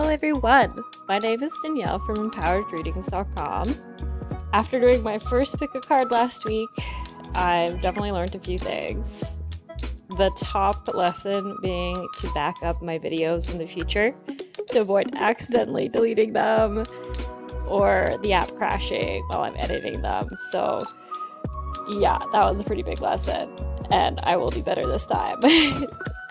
everyone, my name is Danielle from empoweredreadings.com. After doing my first pick a card last week, I've definitely learned a few things. The top lesson being to back up my videos in the future to avoid accidentally deleting them or the app crashing while I'm editing them. So yeah, that was a pretty big lesson and I will do better this time.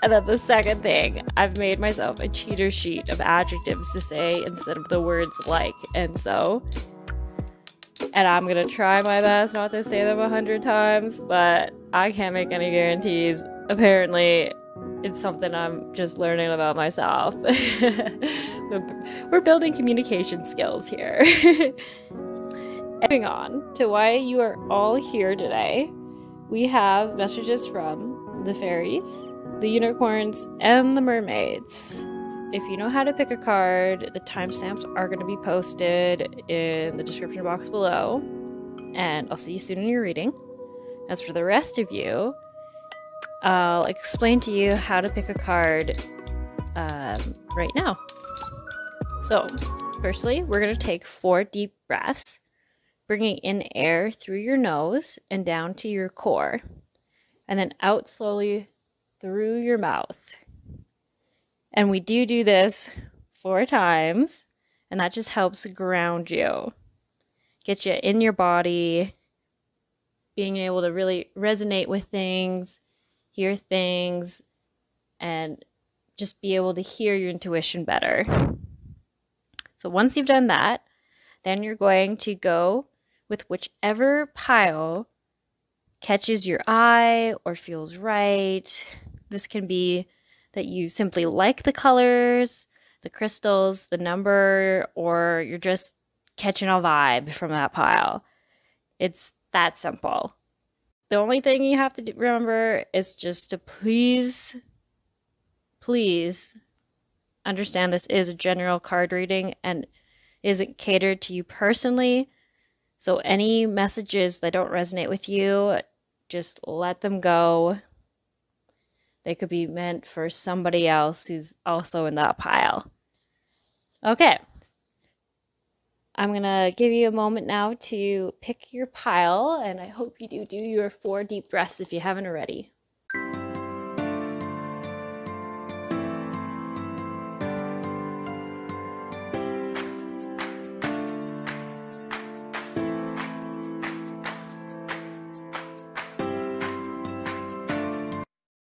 And then the second thing, I've made myself a cheater sheet of adjectives to say instead of the words like and so. And I'm gonna try my best not to say them 100 times, but I can't make any guarantees. Apparently, it's something I'm just learning about myself. We're building communication skills here. Moving on to why you are all here today, we have messages from the fairies, the unicorns, and the mermaids. If you know how to pick a card, the timestamps are going to be posted in the description box below, and I'll see you soon in your reading. As for the rest of you, I'll explain to you how to pick a card right now. So, firstly, we're going to take 4 deep breaths, bringing in air through your nose and down to your core, and then out slowly through your mouth. And we do this 4 times, and that just helps ground you, get you in your body, being able to really resonate with things, hear things, and just be able to hear your intuition better. So once you've done that, then you're going to go with whichever pile catches your eye or feels right. This can be that you simply like the colors, the crystals, the number, or you're just catching a vibe from that pile. It's that simple. The only thing you have to remember is just to please understand this is a general card reading and isn't catered to you personally. So any messages that don't resonate with you, just let them go. They could be meant for somebody else who's also in that pile. Okay. I'm going to give you a moment now to pick your pile, and I hope you do your 4 deep breaths if you haven't already.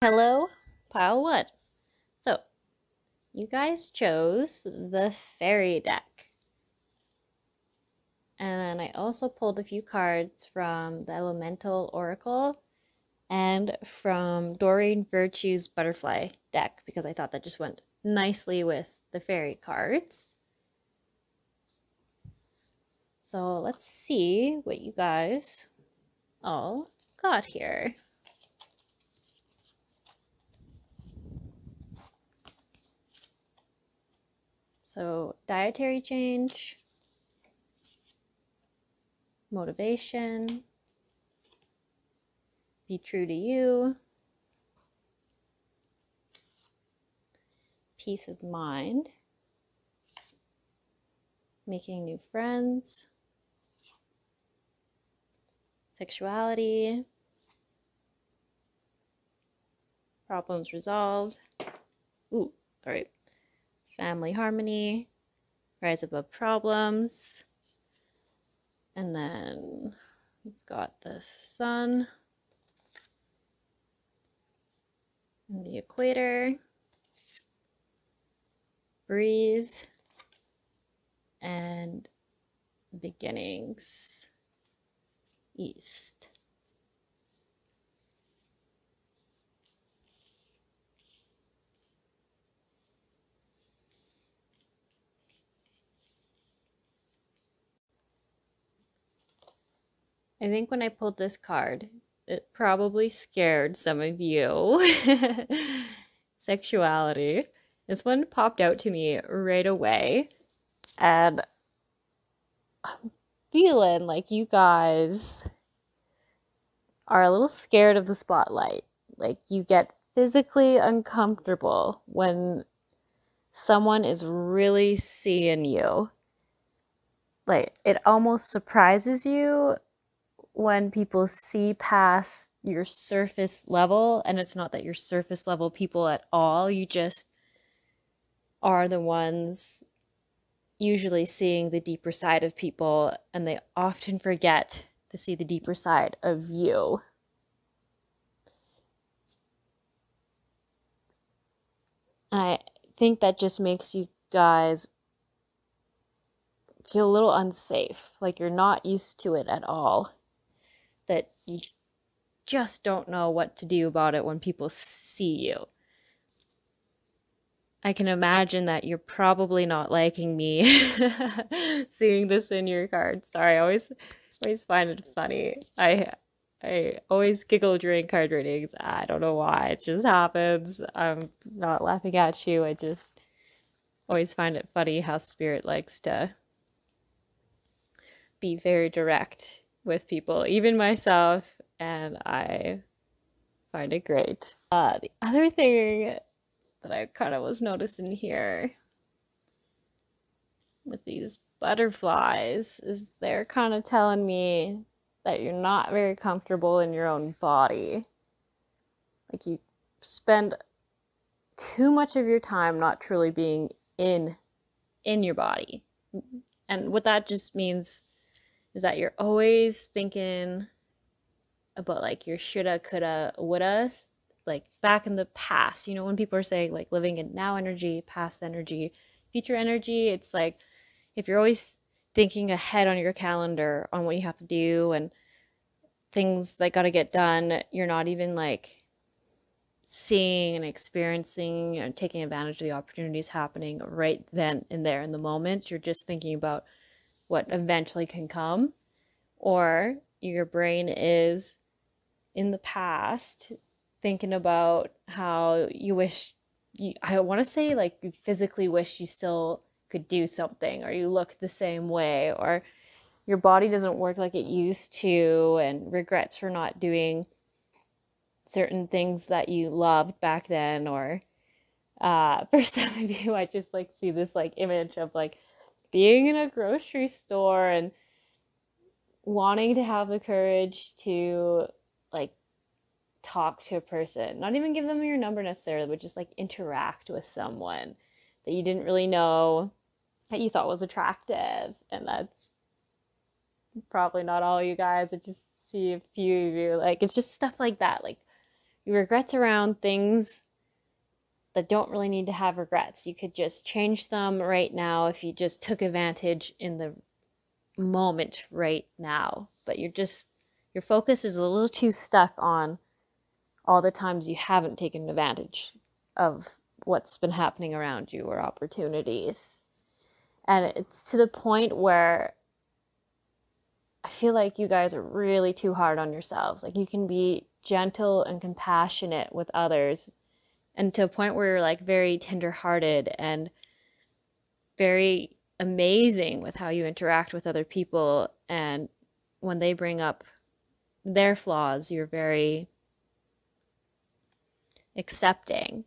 Hello, pile 1. So, you guys chose the fairy deck. And then I also pulled a few cards from the Elemental Oracle and from Doreen Virtue's Butterfly deck because I thought that just went nicely with the fairy cards. So let's see what you guys all got here. So, dietary change, motivation, be true to you, peace of mind, making new friends, sexuality, problems resolved, all right. Family harmony, rise above problems, and then we've got the sun and the equator, breathe, and beginnings, east. I think when I pulled this card, it probably scared some of you. Sexuality. This one popped out to me right away. And I'm feeling like you guys are a little scared of the spotlight. Like you get physically uncomfortable when someone is really seeing you. Like, it almost surprises you when people see past your surface level, and it's not that you're surface level people at all. You just are the ones usually seeing the deeper side of people, and they often forget to see the deeper side of you. And I think that just makes you guys feel a little unsafe, like you're not used to it at all, that you just don't know what to do about it when people see you. I can imagine that you're probably not liking me seeing this in your cards. Sorry, I always find it funny. I always giggle during card readings. I don't know why. It just happens. I'm not laughing at you. I just always find it funny how Spirit likes to be very direct with people, even myself, and I find it great. The other thing that I kind of was noticing here with these butterflies is they're kind of telling me that you're not very comfortable in your own body. Like, you spend too much of your time not truly being in your body. And what that just means is that you're always thinking about like your shoulda, coulda, woulda, like back in the past. You know, when people are saying like living in now energy, past energy, future energy, it's like if you're always thinking ahead on your calendar on what you have to do and things that got to get done, you're not even like seeing and experiencing and taking advantage of the opportunities happening right then and there in the moment. You're just thinking about what eventually can come, or your brain is in the past thinking about how you wish you, I want to say like you physically wish you still could do something, or you look the same way, or your body doesn't work like it used to, and regrets for not doing certain things that you loved back then. Or for some of you, I just like see this like image of like being in a grocery store and wanting to have the courage to like talk to a person, not even give them your number necessarily, but just like interact with someone that you didn't really know that you thought was attractive. And that's probably not all you guys. I just see a few of you. Like, it's just stuff like that. Like, your regrets around things that don't really need to have regrets. You could just change them right now if you just took advantage in the moment right now. But your focus is a little too stuck on all the times you haven't taken advantage of what's been happening around you or opportunities. And it's to the point where I feel like you guys are really too hard on yourselves. Like, you can be gentle and compassionate with others, and to a point where you're like very tenderhearted and very amazing with how you interact with other people. And when they bring up their flaws, you're very accepting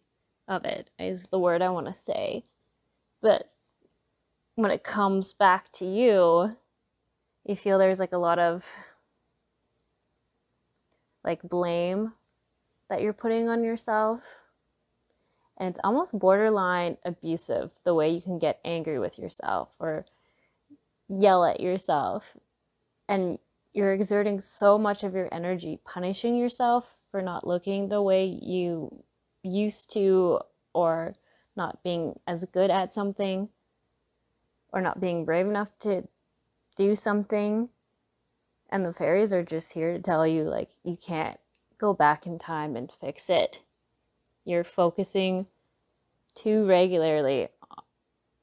of it, is the word I want to say. But when it comes back to you, you feel there's like a lot of like blame that you're putting on yourself. And it's almost borderline abusive the way you can get angry with yourself or yell at yourself. And you're exerting so much of your energy punishing yourself for not looking the way you used to, or not being as good at something, or not being brave enough to do something. And the fairies are just here to tell you, like, you can't go back in time and fix it. You're focusing too regularly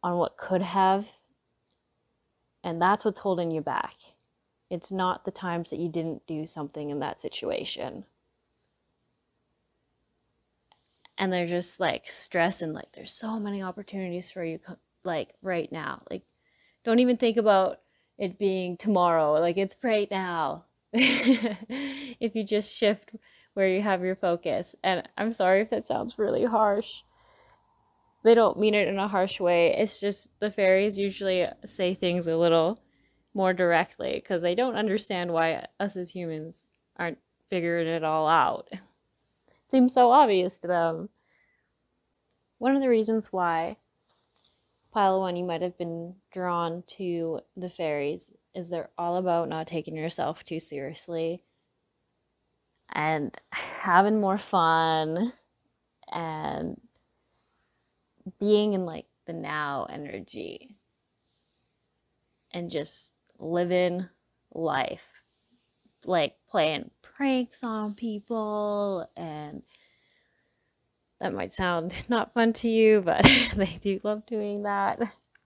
on what could have, and that's what's holding you back. It's not the times that you didn't do something in that situation. And they're just like stressing, like, there's so many opportunities for you, like, right now. Like, don't even think about it being tomorrow. Like, it's right now. If you just shift where you have your focus. And I'm sorry if that sounds really harsh. they don't mean it in a harsh way. It's just the fairies usually say things a little more directly because they don't understand why us as humans aren't figuring it all out. It seems so obvious to them. One of the reasons why, Pile One, you might have been drawn to the fairies is they're all about not taking yourself too seriously and having more fun and being in like the now energy and just living life, like playing pranks on people. And that might sound not fun to you, but they do love doing that.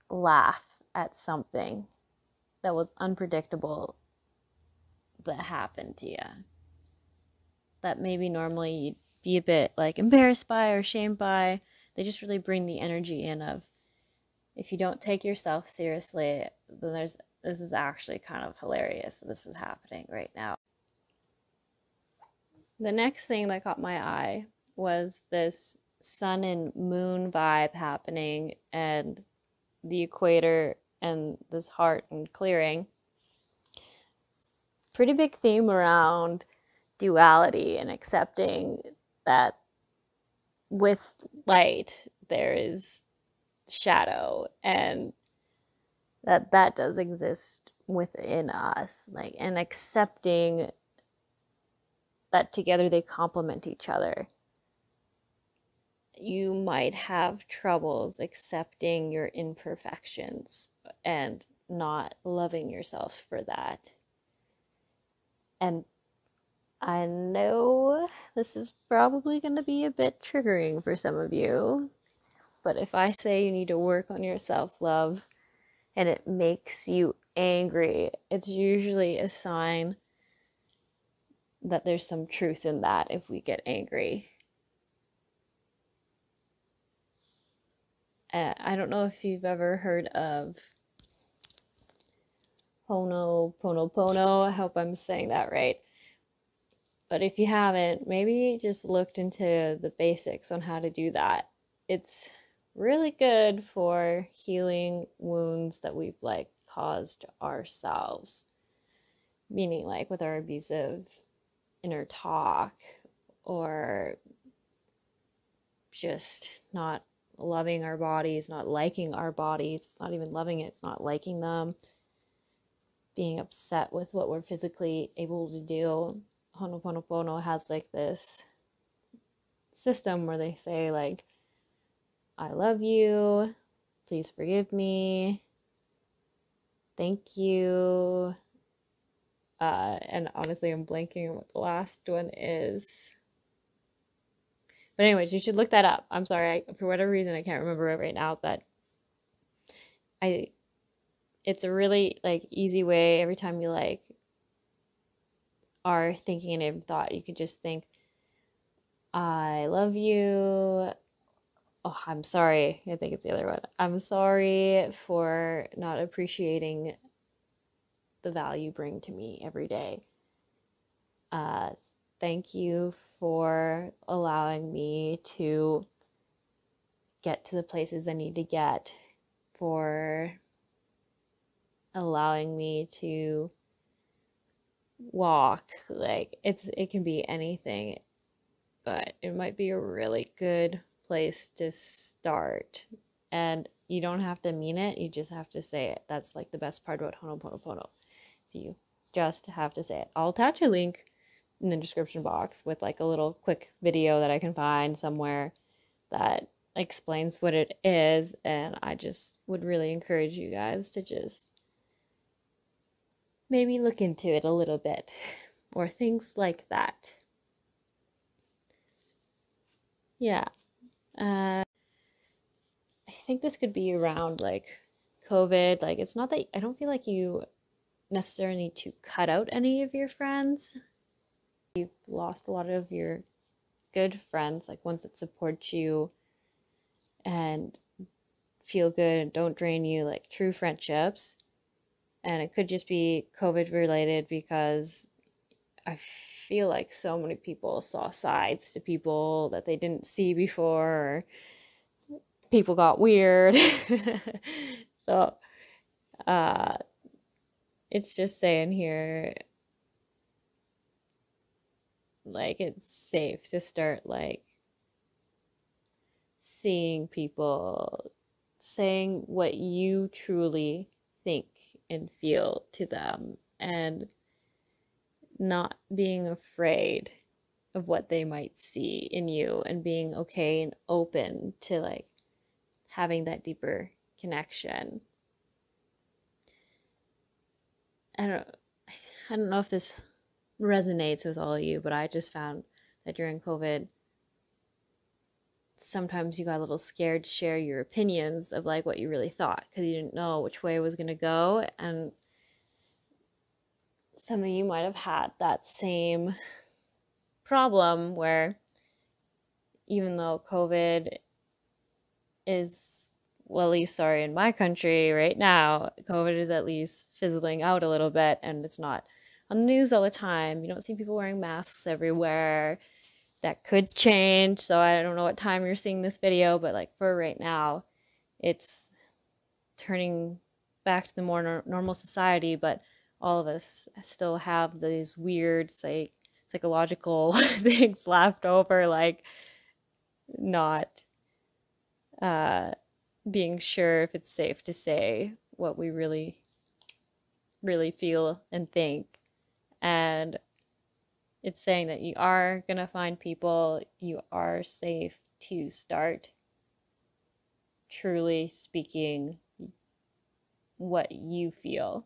Laugh at something that was unpredictable that happened to you, that maybe normally you'd be a bit like embarrassed by or shamed by. They just really bring the energy in of, if you don't take yourself seriously, then this is actually kind of hilarious that this is happening right now. The next thing that caught my eye was this sun and moon vibe happening, and the equator and this heart and clearing. Pretty big theme around duality and accepting that with light there is shadow, and that does exist within us, like, and accepting that together they complement each other. You might have troubles accepting your imperfections and not loving yourself for that. And I know this is probably going to be a bit triggering for some of you, but if I say you need to work on your self-love and it makes you angry, it's usually a sign that there's some truth in that if we get angry. I don't know if you've ever heard of Ho'oponopono. I hope I'm saying that right. But if you haven't, maybe just looked into the basics on how to do that. It's really good for healing wounds that we've like caused ourselves. Meaning like with our abusive inner talk, or just not loving our bodies, not liking our bodies. It's not even loving it, it's not liking them. Being upset with what we're physically able to do. Ho'oponopono has like this system where they say like, I love you, please forgive me, thank you. And honestly, I'm blanking on what the last one is. But anyways, you should look that up. I'm sorry, for whatever reason, I can't remember it right now, but it's a really like easy way. Every time you like are thinking a thought, you could just think, I love you. Oh, I'm sorry. I think it's the other one. I'm sorry for not appreciating the value you bring to me every day. Thank you for allowing me to get to the places I need to get, for allowing me to walk. Like it can be anything, but it might be a really good place to start. And you don't have to mean it, you just have to say it. That's like the best part about Ho'oponopono. So you just have to say it. I'll attach a link in the description box with like a little quick video that I can find somewhere that explains what it is, and I just would really encourage you guys to just maybe look into it a little bit, or things like that. Yeah. I think this could be around like COVID. Like, it's not that I don't feel like you necessarily need to cut out any of your friends. You've lost a lot of your good friends, like ones that support you and feel good and don't drain you, like true friendships. And it could just be COVID related, because I feel like so many people saw sides to people that they didn't see before, or people got weird. So it's just saying here, like, it's safe to start like seeing people saying what you truly think and feel to them, and not being afraid of what they might see in you, and being okay and open to like having that deeper connection. I don't I don't know if this resonates with all of you, but I just found that during COVID, sometimes you got a little scared to share your opinions of like what you really thought, because you didn't know which way it was going to go. And some of you might have had that same problem where, even though COVID is, well, at least, sorry, in my country right now, COVID is at least fizzling out a little bit, and it's not on the news all the time. You don't see people wearing masks everywhere. That could change, so I don't know what time you're seeing this video, but like for right now, it's turning back to the more normal society, but all of us still have these weird psychological things left over, like not being sure if it's safe to say what we really feel and think. And it's saying that you are gonna find people, you are safe to start truly speaking what you feel.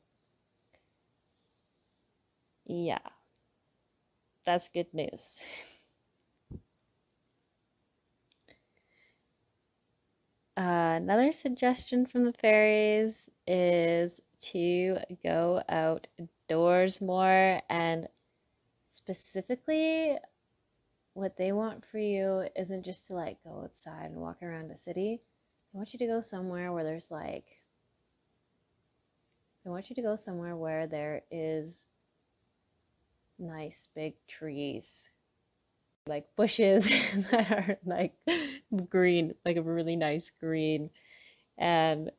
Yeah, that's good news. Another suggestion from the fairies is to go outdoors more, and specifically what they want for you isn't just to like go outside and walk around a city. They want you to go somewhere where there's like, I want you to go somewhere where there is nice big trees, like bushes that are like green, like a really nice green, and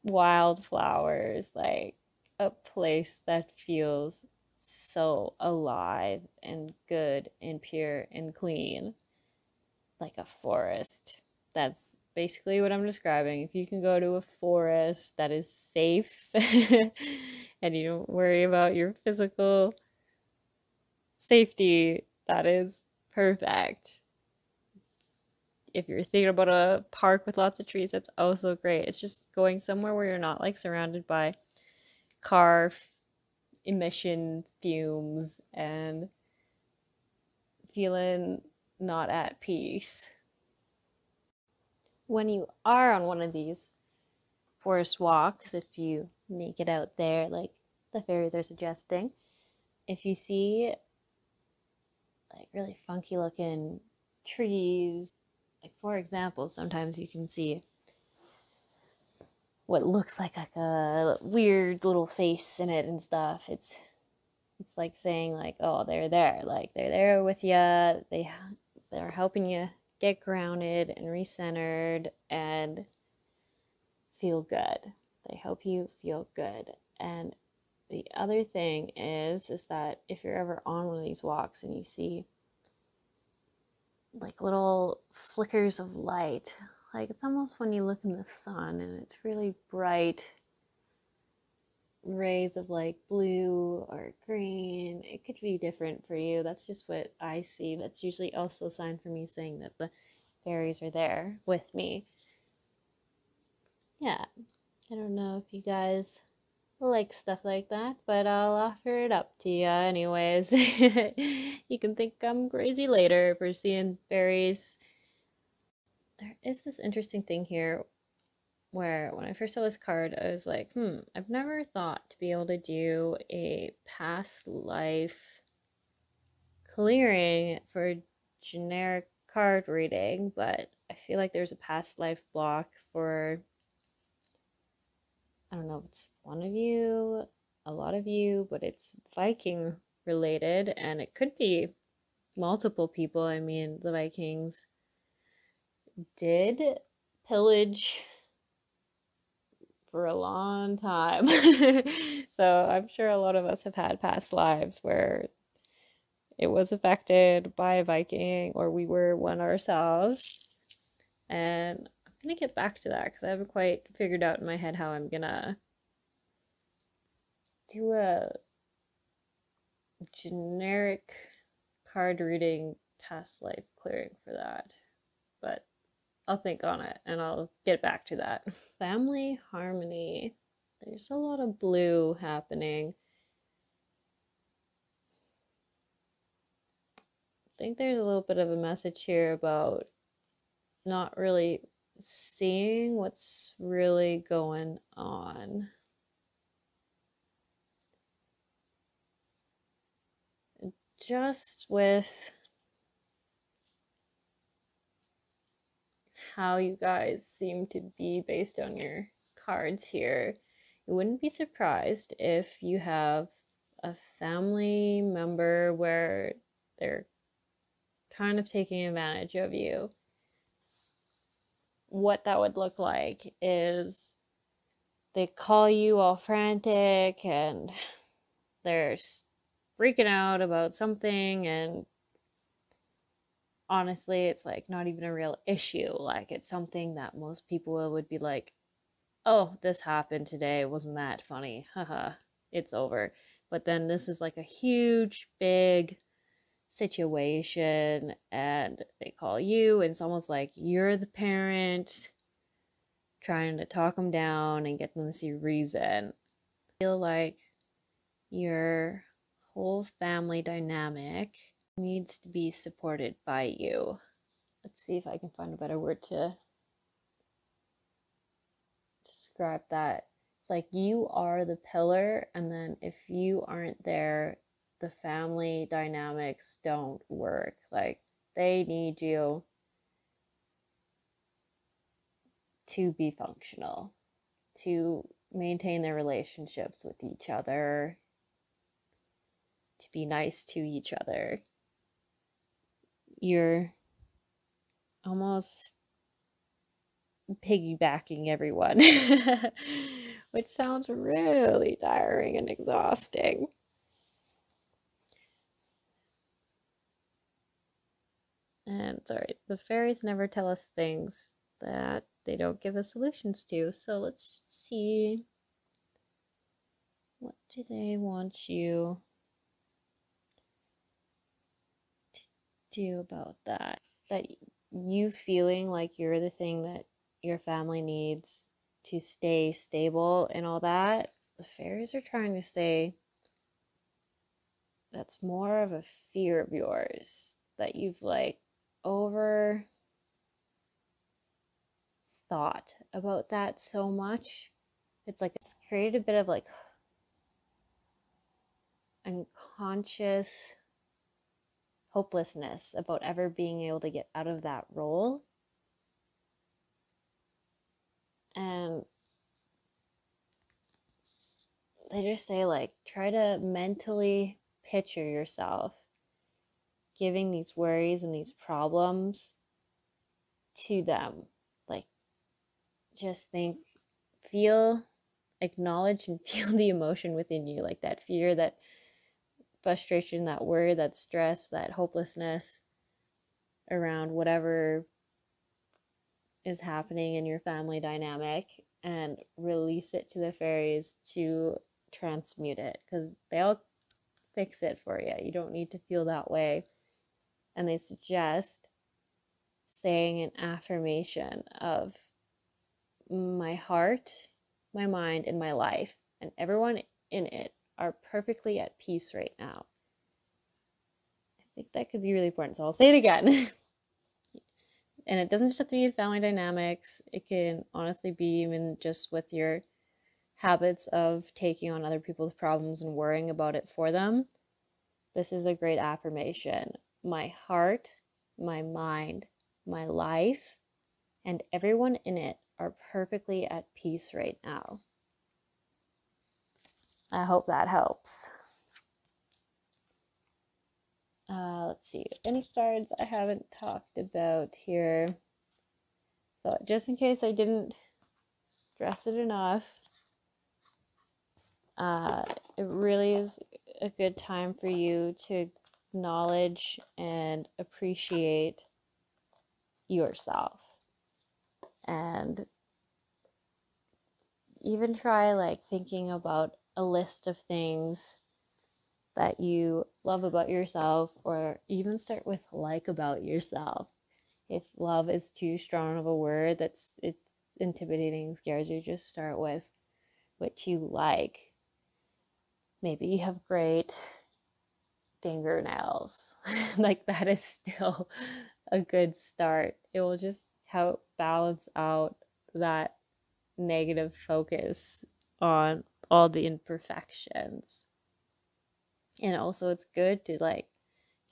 wildflowers, like a place that feels so alive and good and pure and clean, like a forest. That's basically what I'm describing. If you can go to a forest that is safe and you don't worry about your physical safety, that is perfect. If you're thinking about a park with lots of trees, that's also great. It's just going somewhere where you're not like surrounded by car emission fumes and feeling not at peace. When you are on one of these forest walks, if you make it out there like the fairies are suggesting, if you see like really funky looking trees, like for example, sometimes you can see what looks like a weird little face in it and stuff. It's like saying like, oh, they're there, like they're there with you. They're helping you get grounded and recentered and feel good. They help you feel good. And the other thing is that if you're ever on one of these walks and you see like little flickers of light, like it's almost when you look in the sun and it's really bright rays of like blue or green. It could be different for you. That's just what I see. That's usually also a sign for me saying that the fairies are there with me. Yeah, I don't know if you guys like stuff like that, but I'll offer it up to you anyways. You can think I'm crazy later for seeing fairies. There is this interesting thing here where when I first saw this card, I was like, I've never thought to be able to do a past life clearing for a generic card reading, but I feel like there's a past life block for, I don't know if it's one of you, a lot of you, but it's Viking related, and it could be multiple people. I mean, the Vikings did pillage for a long time. So I'm sure a lot of us have had past lives where it was affected by a Viking or we were one ourselves. And I'm gonna get back to that because I haven't quite figured out in my head how I'm gonna do a generic card reading past life clearing for that. But I'll think on it and I'll get back to that. Family harmony. There's a lot of blue happening. I think there's a little bit of a message here about not really seeing what's really going on. Just with how you guys seem to be based on your cards here, you wouldn't be surprised if you have a family member where they're kind of taking advantage of you. What that would look like is they call you all frantic and they're freaking out about something, and honestly it's like not even a real issue. Like it's something that most people would be like, oh, this happened today, wasn't that funny, haha, it's over. But then this is like a huge big situation and they call you and it's almost like you're the parent trying to talk them down and get them to see reason. I feel like your whole family dynamic needs to be supported by you. Let's see if I can find a better word to describe that. It's like you are the pillar, and then if you aren't there, the family dynamics don't work. Like they need you to be functional, to maintain their relationships with each other, to be nice to each other. You're almost piggybacking everyone, which sounds really tiring and exhausting. And sorry, the fairies never tell us things that they don't give us solutions to. So let's see, what do they want you to do about that? That you feeling like you're the thing that your family needs to stay stable and all that. The fairies are trying to say that's more of a fear of yours, that you've like over thought about that so much. It's like it's created a bit of like unconscious hopelessness about ever being able to get out of that role. And they just say like try to mentally picture yourself giving these worries and these problems to them. Like just think, feel, acknowledge and feel the emotion within you, like that fear, that frustration, that worry, that stress, that hopelessness around whatever is happening in your family dynamic, and release it to the fairies to transmute it, because they'll fix it for you. You don't need to feel that way. And they suggest saying an affirmation of my heart, my mind, and my life, and everyone in it are perfectly at peace right now. I think that could be really important. So I'll say it again. And it doesn't just have to be family dynamics. It can honestly be even just with your habits of taking on other people's problems and worrying about it for them. This is a great affirmation. My heart, my mind, my life, and everyone in it are perfectly at peace right now. I hope that helps. Let's see, any cards I haven't talked about here. So just in case I didn't stress it enough, it really is a good time for you to acknowledge and appreciate yourself. And even try like thinking about a list of things that you love about yourself, or even start with like about yourself. If love is too strong of a word it's intimidating, scares you, just start with what you like. Maybe you have great fingernails. Like that is still a good start. It will just help balance out that negative focus on all the imperfections. And also it's good to like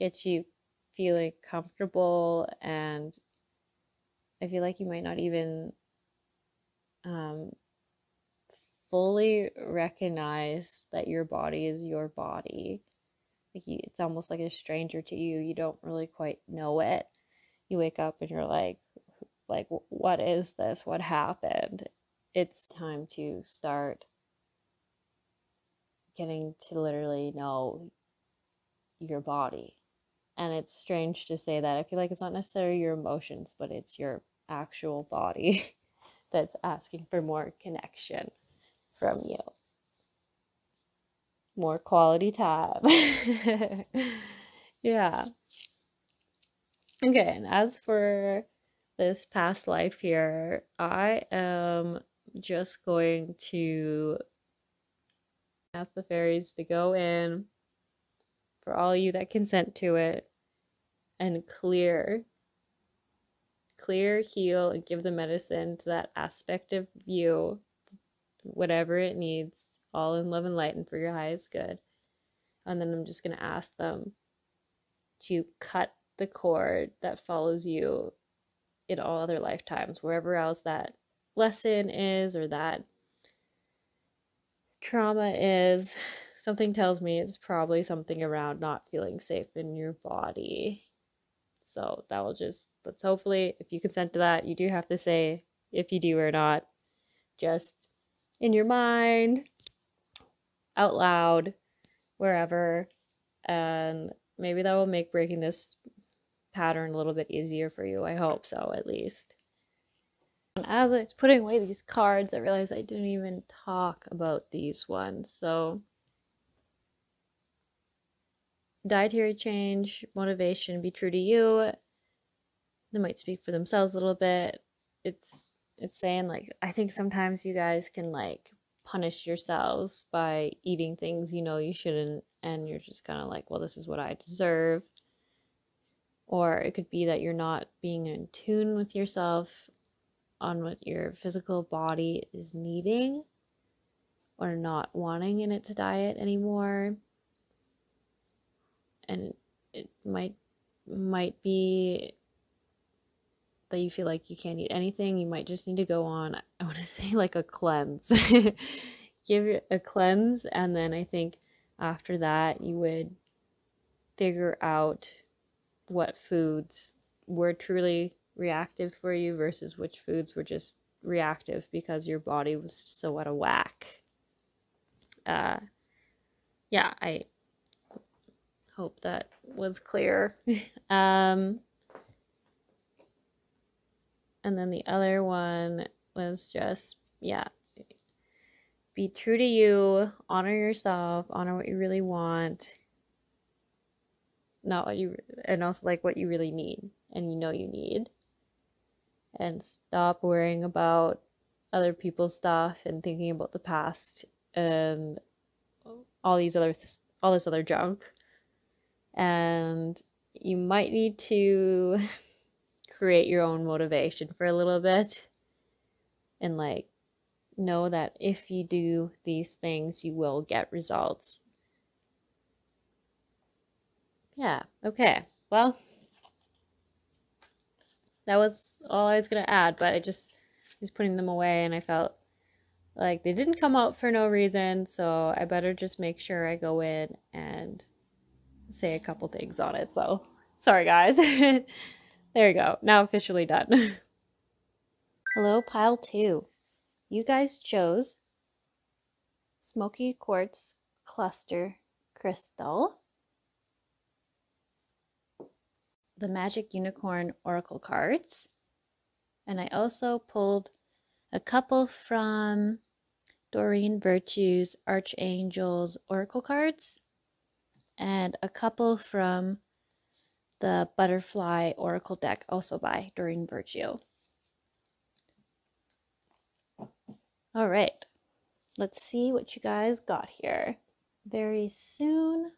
get you feeling comfortable, and I feel like you might not even fully recognize that your body is your body. Like it's almost like a stranger to you. You don't really quite know it. You wake up and you're like, what is this? What happened? It's time to start getting to literally know your body. And it's strange to say that. I feel like it's not necessarily your emotions, but it's your actual body that's asking for more connection from you. More quality time. Yeah. Okay, and as for this past life here, I am just going to ask the fairies to go in for all you that consent to it and clear, heal, and give the medicine to that aspect of you, whatever it needs, all in love and light and for your highest good. And then I'm just going to ask them to cut the cord that follows you in all other lifetimes, wherever else that lesson is or that trauma is. Something tells me it's probably something around not feeling safe in your body. So that will just, let's hopefully, if you consent to that, you do have to say if you do or not, just in your mind, out loud, wherever. And maybe that will make breaking this pattern a little bit easier for you. I hope so, at least. And as I was putting away these cards, I realized I didn't even talk about these ones. So dietary change, motivation, be true to you. They might speak for themselves a little bit. It's saying like, I think sometimes you guys can like punish yourselves by eating things you know you shouldn't, and you're just kind of like, well, this is what I deserve. Or it could be that you're not being in tune with yourself on what your physical body is needing or not wanting in it to diet anymore. And it might be that you feel like you can't eat anything. You might just need to go on, I want to say, like a cleanse. Give it a cleanse, and then I think after that you would figure out what foods were truly reactive for you versus which foods were just reactive because your body was so out of whack. Yeah, I hope that was clear. And then the other one was just, yeah, be true to you, honor yourself, honor what you really want, not what you, and also like what you really need and you know you need. And stop worrying about other people's stuff and thinking about the past and all this other junk. And you might need to create your own motivation for a little bit and like know that if you do these things you will get results. Yeah, okay, well, that was all I was gonna add, but I just was putting them away and I felt like they didn't come out for no reason, so I better just make sure I go in and say a couple things on it. So sorry guys. There you go, now officially done. Hello, pile 2. You guys chose Smoky Quartz Cluster Crystal, the Magic Unicorn Oracle cards, and I also pulled a couple from Doreen Virtue's Archangels Oracle cards, and a couple from the Butterfly Oracle deck, also by Doreen Virtue. All right, let's see what you guys got here. Very soon,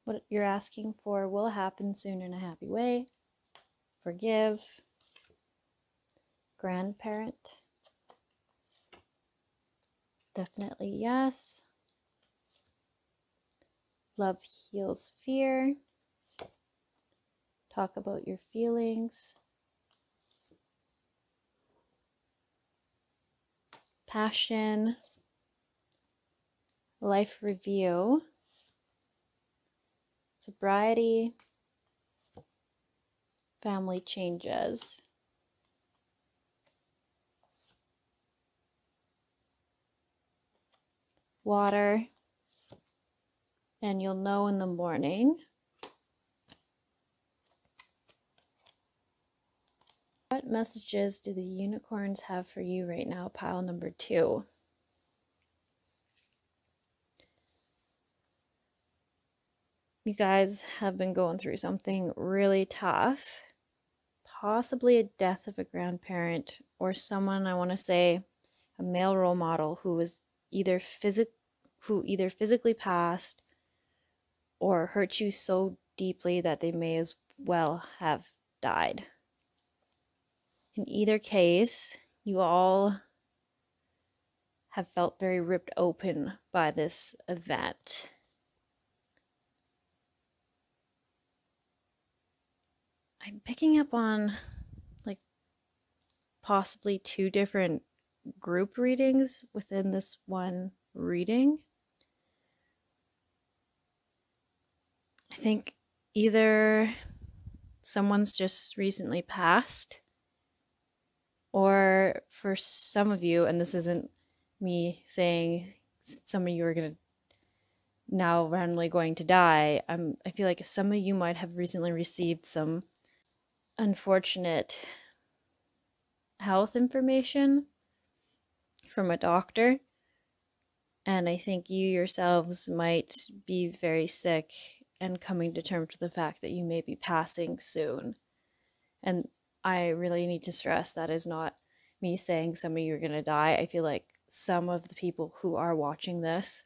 what you're asking for will happen soon in a happy way. Forgive. Grandparent. Definitely yes. Love heals fear. Talk about your feelings. Passion. Life review. Sobriety. Family changes. Water. And you'll know in the morning. What messages do the unicorns have for you right now, pile number 2? You guys have been going through something really tough. Possibly a death of a grandparent or someone, I want to say, a male role model who was either physically passed or hurt you so deeply that they may as well have died. In either case, you all have felt very ripped open by this event. I'm picking up on like possibly 2 different group readings within this one reading. I think either someone's just recently passed, or for some of you, and this isn't me saying some of you are going to now randomly going to die, I feel like some of you might have recently received some unfortunate health information from a doctor, and I think you yourselves might be very sick and coming to terms with the fact that you may be passing soon. And I really need to stress that is not me saying some of you are going to die. I feel like some of the people who are watching this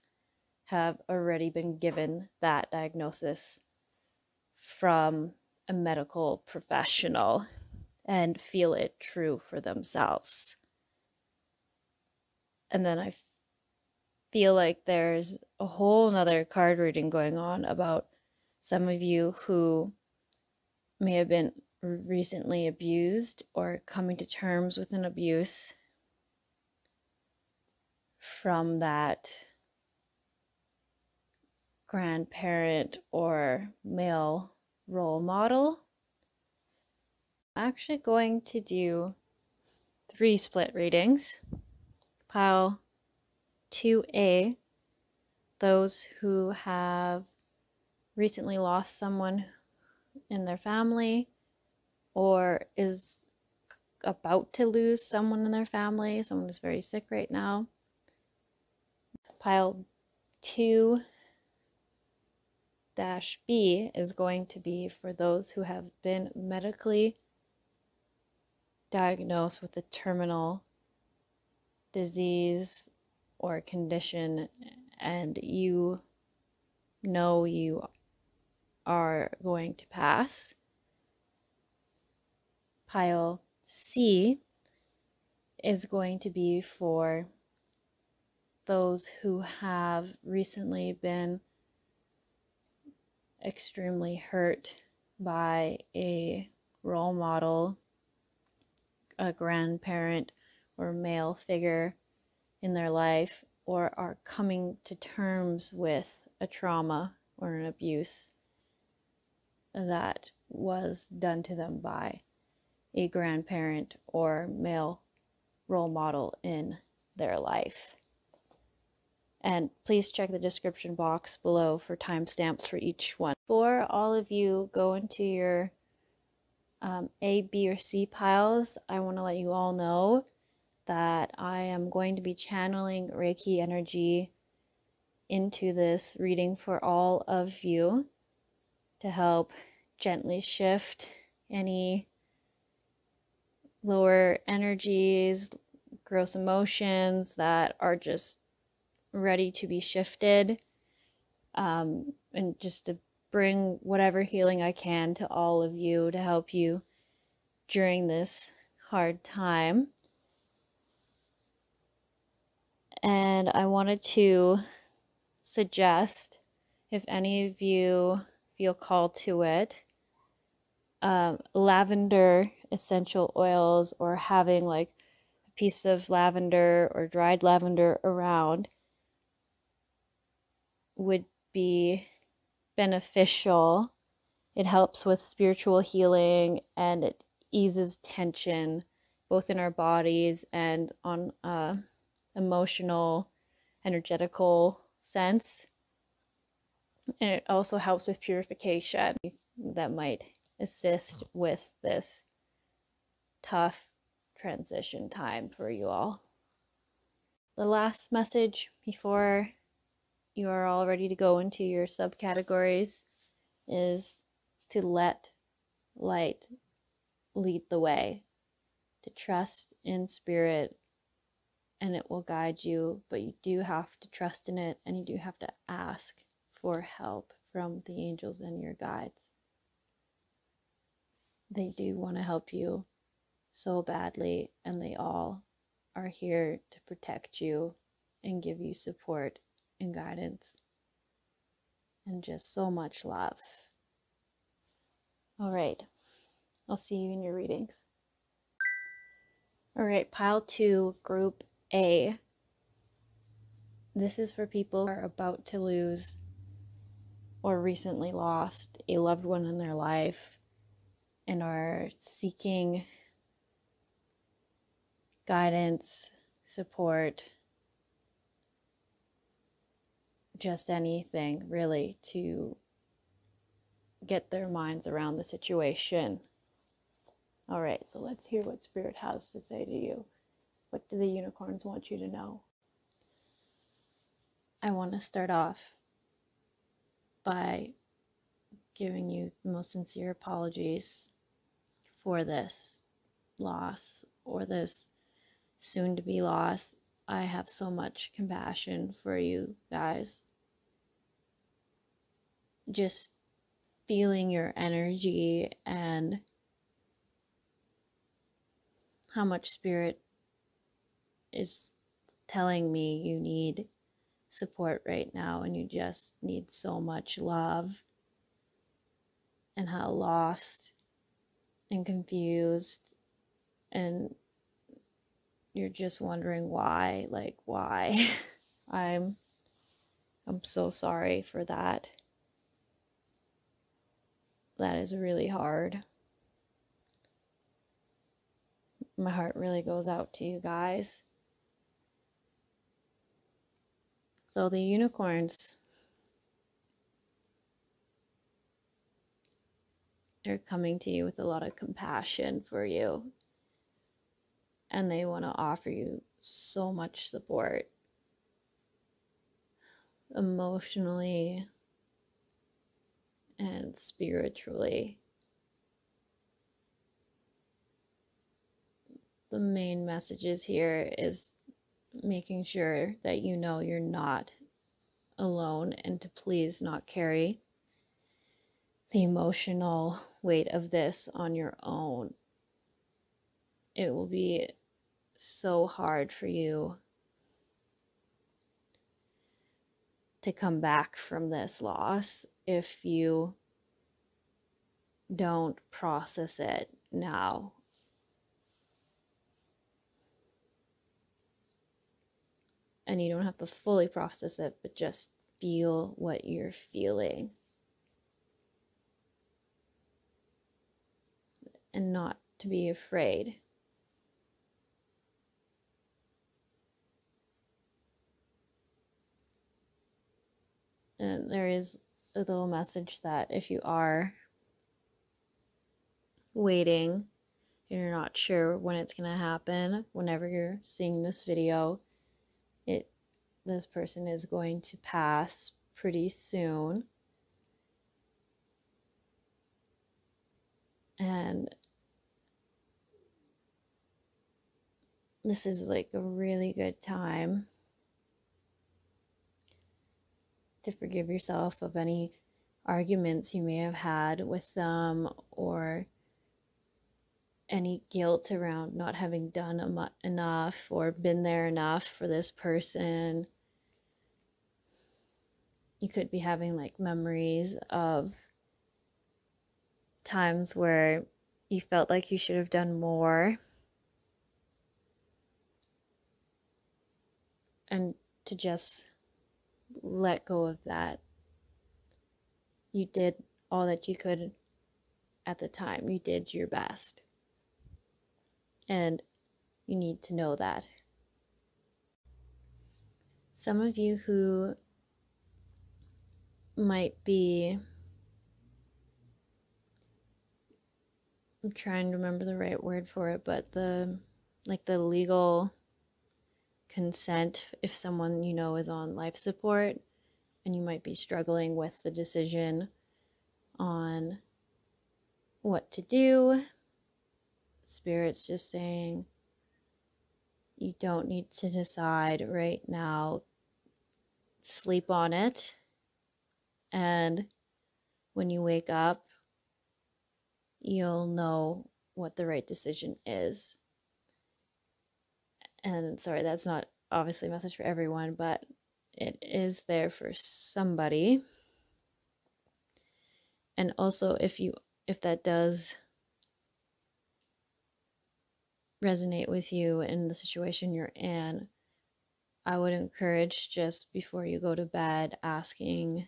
have already been given that diagnosis from a medical professional and feel it true for themselves. And then I feel like there's a whole nother card reading going on about some of you who may have been recently abused or coming to terms with an abuse from that grandparent or male role model. I'm actually going to do 3 split readings. Pile 2A, those who have recently lost someone in their family or is about to lose someone in their family. Someone is very sick right now. Pile 2-B is going to be for those who have been medically diagnosed with a terminal disease or condition, and you know you are going to pass. Pile C is going to be for those who have recently been extremely hurt by a role model, a grandparent, or male figure in their life, or are coming to terms with a trauma or an abuse that was done to them by a grandparent or male role model in their life. And please check the description box below for timestamps for each one. Before all of you go into your A, B, or C piles, I want to let you all know that I am going to be channeling Reiki energy into this reading for all of you to help gently shift any lower energies, gross emotions that are just ready to be shifted, and just to bring whatever healing I can to all of you to help you during this hard time. And I wanted to suggest, if any of you feel called to it, lavender essential oils, or having like a piece of lavender or dried lavender around would be beneficial. It helps with spiritual healing, and it eases tension both in our bodies and on emotional, energetical sense. And it also helps with purification that might assist with this tough transition time for you all. The last message before you are all ready to go into your subcategories is to let light lead the way, to trust in spirit, and it will guide you, but you do have to trust in it, and you do have to ask for help from the angels and your guides. They do want to help you so badly, and they all are here to protect you and give you support and guidance and just so much love. All right, I'll see you in your reading. All right, pile 2, group A. This is for people who are about to lose or recently lost a loved one in their life and are seeking guidance, support, just anything really to get their minds around the situation. All right, so let's hear what Spirit has to say to you. What do the unicorns want you to know? I want to start off by giving you the most sincere apologies for this loss or this soon-to-be loss. I have so much compassion for you guys. Just feeling your energy and how much Spirit is telling me you need support right now, and you just need so much love, and how lost and confused, and you're just wondering why, like why. I'm so sorry for that. That is really hard. My heart really goes out to you guys. So the unicorns are coming to you with a lot of compassion for you, and they want to offer you so much support emotionally and spiritually. The main messages here is making sure that you know you're not alone, and to please not carry the emotional weight of this on your own. It will be so hard for you to come back from this loss if you don't process it now. And you don't have to fully process it, but just feel what you're feeling. And not to be afraid. And there is a little message that if you are waiting and you're not sure when it's going to happen, whenever you're seeing this video, this person is going to pass pretty soon. And this is like a really good time to forgive yourself of any arguments you may have had with them, or any guilt around not having done enough or been there enough for this person. You could be having like memories of times where you felt like you should have done more, and to just let go of that. You did all that you could at the time. You did your best. And you need to know that. Some of you who might be, I'm trying to remember the right word for it, but the legal consent, if someone you know is on life support, and you might be struggling with the decision on what to do. Spirit's just saying, you don't need to decide right now. Sleep on it. And when you wake up, you'll know what the right decision is. And sorry, that's not obviously a message for everyone, but it is there for somebody. And also, if that does resonate with you in the situation you're in, I would encourage, just before you go to bed, asking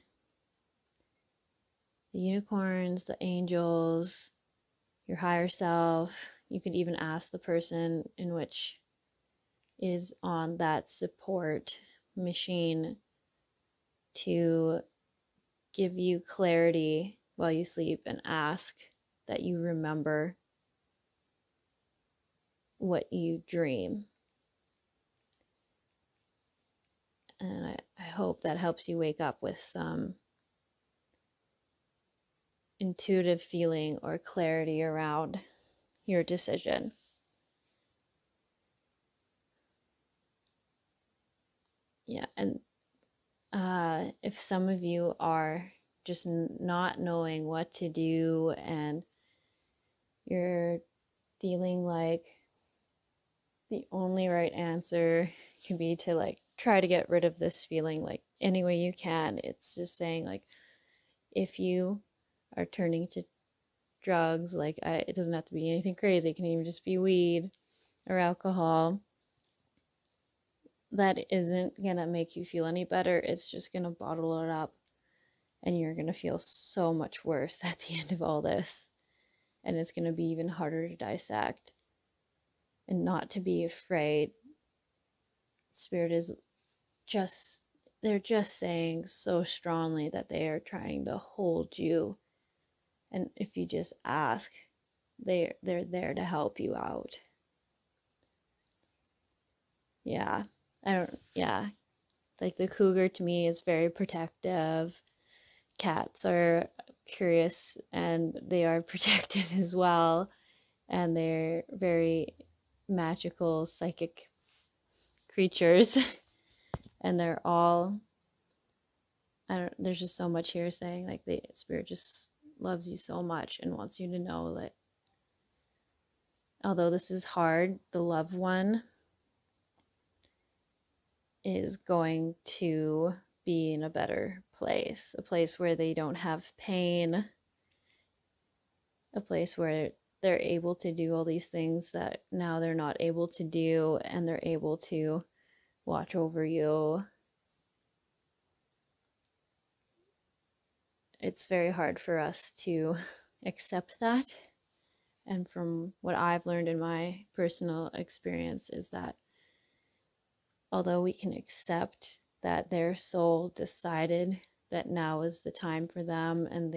the unicorns, the angels, your higher self. You could even ask the person in which is on that support machine to give you clarity while you sleep, and ask that you remember what you dream. And I hope that helps you wake up with some intuitive feeling or clarity around your decision. Yeah, and if some of you are just not knowing what to do, and you're feeling like the only right answer can be to like try to get rid of this feeling like any way you can, it's just saying like, if you are turning to drugs, like it doesn't have to be anything crazy, it can even just be weed or alcohol, that isn't gonna make you feel any better. It's just gonna bottle it up, and you're gonna feel so much worse at the end of all this, and it's gonna be even harder to dissect. And not to be afraid. Spirit is just, they're just saying so strongly that they are trying to hold you, and if you just ask, they're there to help you out. Yeah, like the cougar to me is very protective. Cats are curious and they are protective as well, and they're very magical psychic creatures. And they're all, there's just so much here saying like the spirit just loves you so much and wants you to know that although this is hard, the loved one is going to be in a better place, a place where they don't have pain, a place where they're able to do all these things that now they're not able to do, and they're able to watch over you. It's very hard for us to accept that, And from what I've learned in my personal experience is that although we can accept that their soul decided that now is the time for them and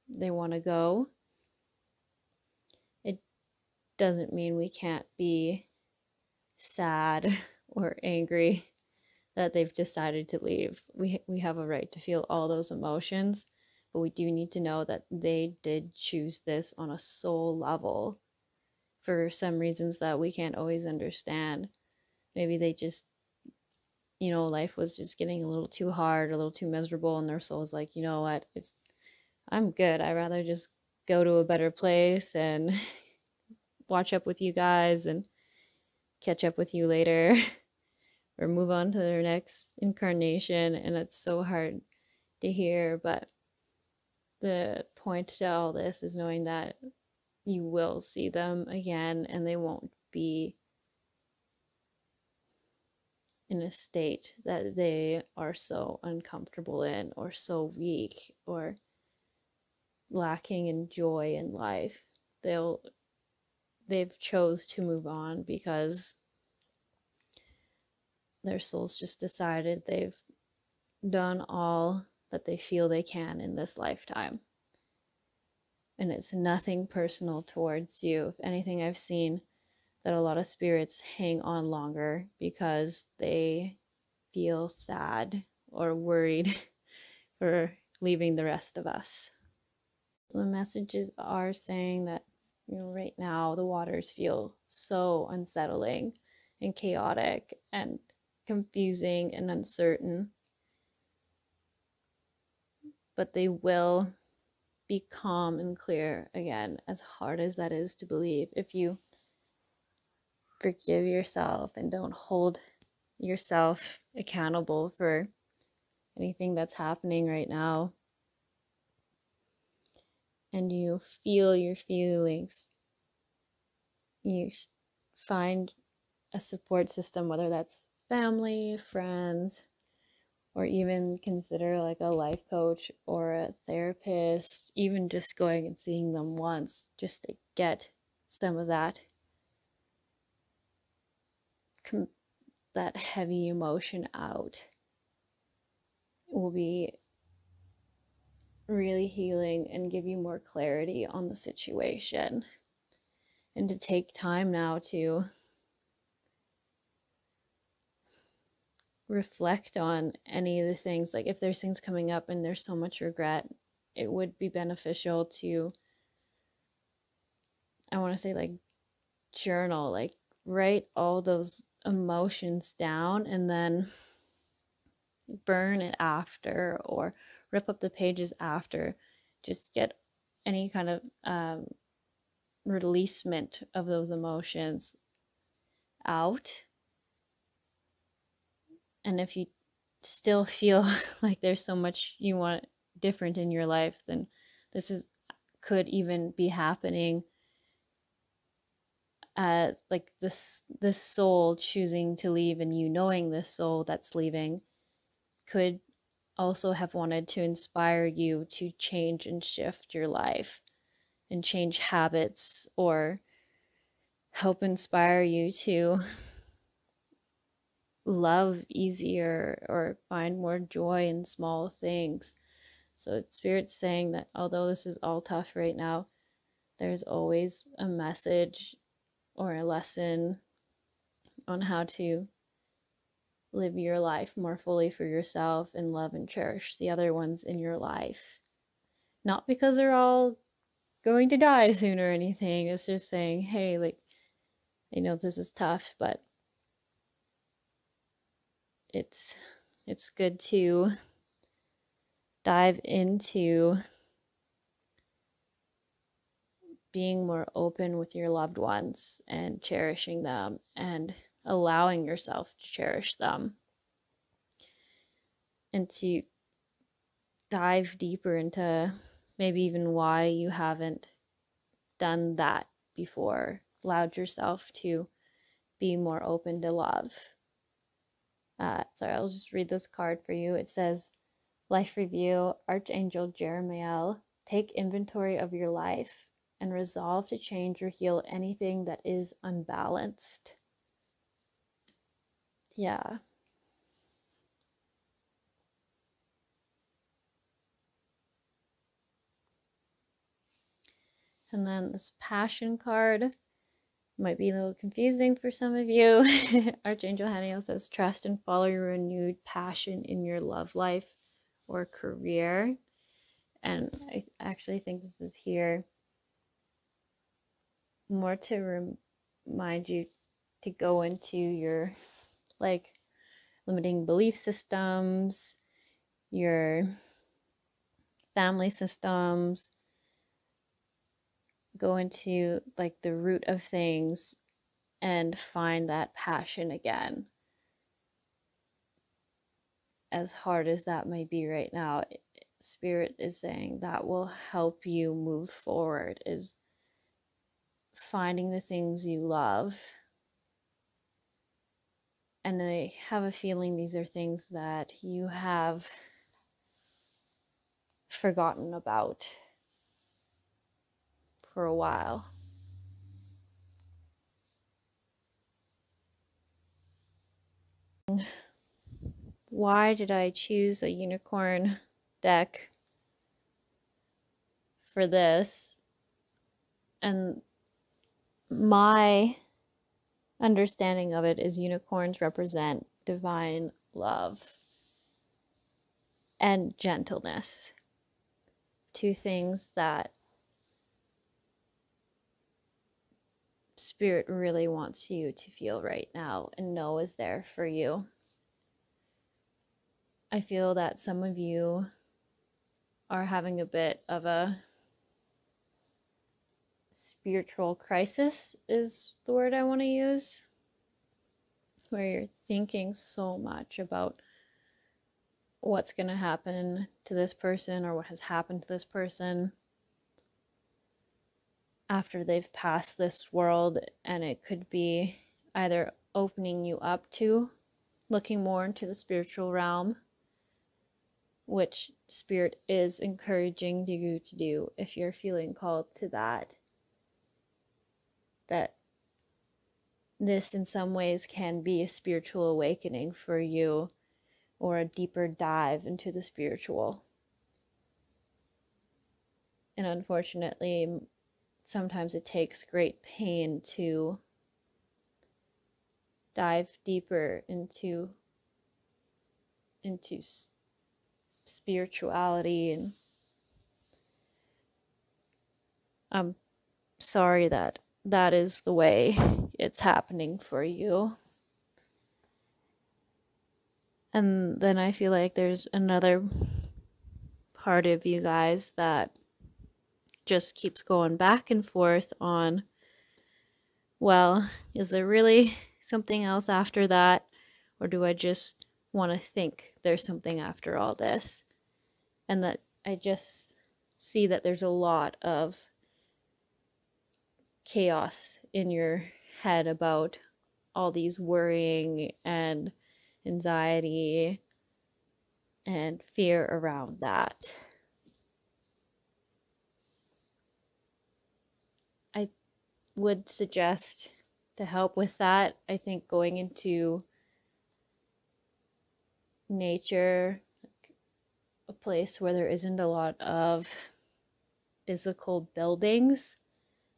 they want to go, it doesn't mean we can't be sad or angry that they've decided to leave. We have a right to feel all those emotions, but we do need to know that they did choose this on a soul level for some reasons that we can't always understand. Maybe they just, life was just getting a little too hard, a little too miserable, and their soul's like, you know what, I'm good. I'd rather just go to a better place and watch up with you guys and catch up with you later or move on to their next incarnation. And it's so hard to hear, but the point to all this is knowing that you will see them again and they won't be in a state that they are so uncomfortable in or so weak or lacking in joy in life. They've chose to move on because their souls just decided they've done all that they feel they can in this lifetime. And it's nothing personal towards you. If anything, I've seen that a lot of spirits hang on longer because they feel sad or worried for leaving the rest of us. The messages are saying that, right now the waters feel so unsettling and chaotic and confusing and uncertain, but they will be calm and clear again, as hard as that is to believe. If you forgive yourself and don't hold yourself accountable for anything that's happening right now, and you feel your feelings, you find a support system, whether that's family, friends, or even consider like a life coach or a therapist, even just going and seeing them once just to get some of that heavy emotion out will be really healing and give you more clarity on the situation. And to take time now to reflect on any of the things, like if there's things coming up and there's so much regret, it would be beneficial to, I want to say, like, journal, like write all those emotions down and then burn it after or rip up the pages after. Just get any kind of releasement of those emotions out. And if you still feel like there's so much you want different in your life, then could even be happening as like this soul choosing to leave, and you knowing this soul that's leaving could also have wanted to inspire you to change and shift your life and change habits, or help inspire you to love easier or find more joy in small things. So Spirit's saying that although this is all tough right now, there's always a message or a lesson on how to live your life more fully for yourself and love and cherish the other ones in your life. Not because they're all going to die soon or anything. It's just saying, hey, like, I know this is tough, but it's good to dive into being more open with your loved ones and cherishing them and allowing yourself to cherish them, and to dive deeper into maybe even why you haven't done that before, allowed yourself to be more open to love. Sorry, I'll just read this card for you. It says, Life Review, Archangel Jeremiel, take inventory of your life. and resolve to change or heal anything that is unbalanced. Yeah. And then this passion card might be a little confusing for some of you. Archangel Haniel says, trust and follow your renewed passion in your love life or career. And I actually think this is here more to remind you to go into your like limiting belief systems, your family systems, go into like the root of things and find that passion again. As hard as that may be right now, Spirit is saying that will help you move forward, is finding the things you love. And I have a feeling these are things that you have forgotten about for a while. Why did I choose a unicorn deck for this? And my understanding of it is unicorns represent divine love and gentleness, two things that Spirit really wants you to feel right now and know is there for you. I feel that some of you are having a bit of a spiritual crisis, is the word I want to use, where you're thinking so much about what's going to happen to this person or what has happened to this person after they've passed this world, and it could be either opening you up to looking more into the spiritual realm, which Spirit is encouraging you to do if you're feeling called to that this in some ways can be a spiritual awakening for you, or a deeper dive into the spiritual. And unfortunately, sometimes it takes great pain to dive deeper into spirituality, and I'm sorry that that is the way it's happening for you. And then I feel like there's another part of you guys that just keeps going back and forth on, well, is there really something else after that? Or do I just want to think there's something after all this? And that I just see that there's a lot of chaos in your head about all these worrying and anxiety and fear around that. I would suggest, to help with that, I think going into nature, a place where there isn't a lot of physical buildings.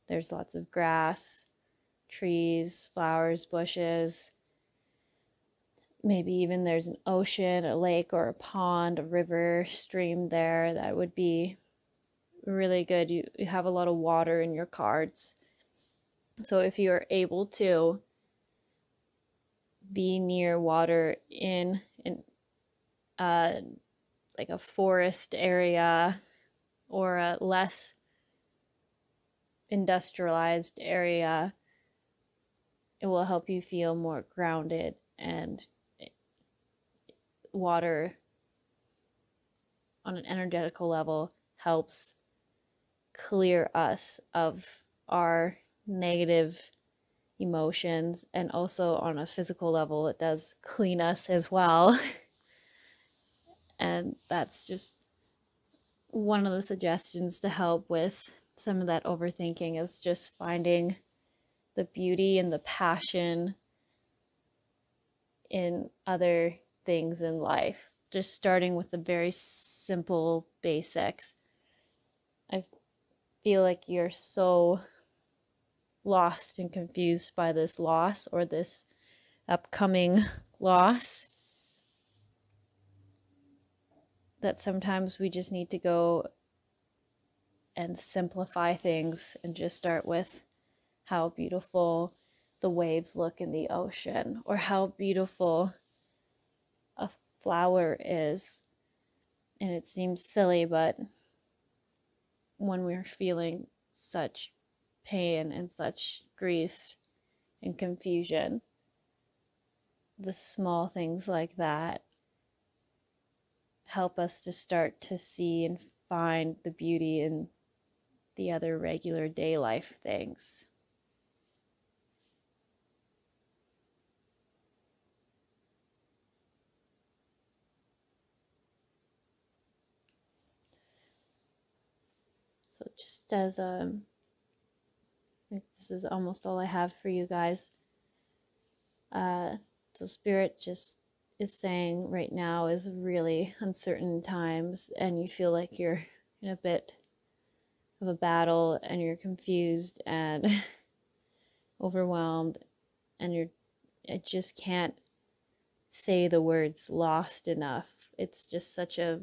There's lots of grass, trees, flowers, bushes. Maybe even there's an ocean, a lake, or a pond, a river, stream there. That would be really good. You have a lot of water in your cards. So if you're able to be near water in like a forest area or a less industrialized area, it will help you feel more grounded. And water on an energetical level helps clear us of our negative emotions, and also on a physical level it does clean us as well. And that's just one of the suggestions to help with some of that overthinking is just finding the beauty and the passion in other things in life. Just starting with the very simple basics. I feel like you're so lost and confused by this loss or this upcoming loss that sometimes we just need to go and simplify things and just start with how beautiful the waves look in the ocean, or how beautiful a flower is. And it seems silly, but when we're feeling such pain and such grief and confusion, the small things like that help us to start to see and find the beauty in the other regular day life things. So just as I think this is almost all I have for you guys. So Spirit just is saying right now is really uncertain times, and you feel like you're in a bit of a battle and you're confused and overwhelmed, and I just can't say the words lost enough. It's just such a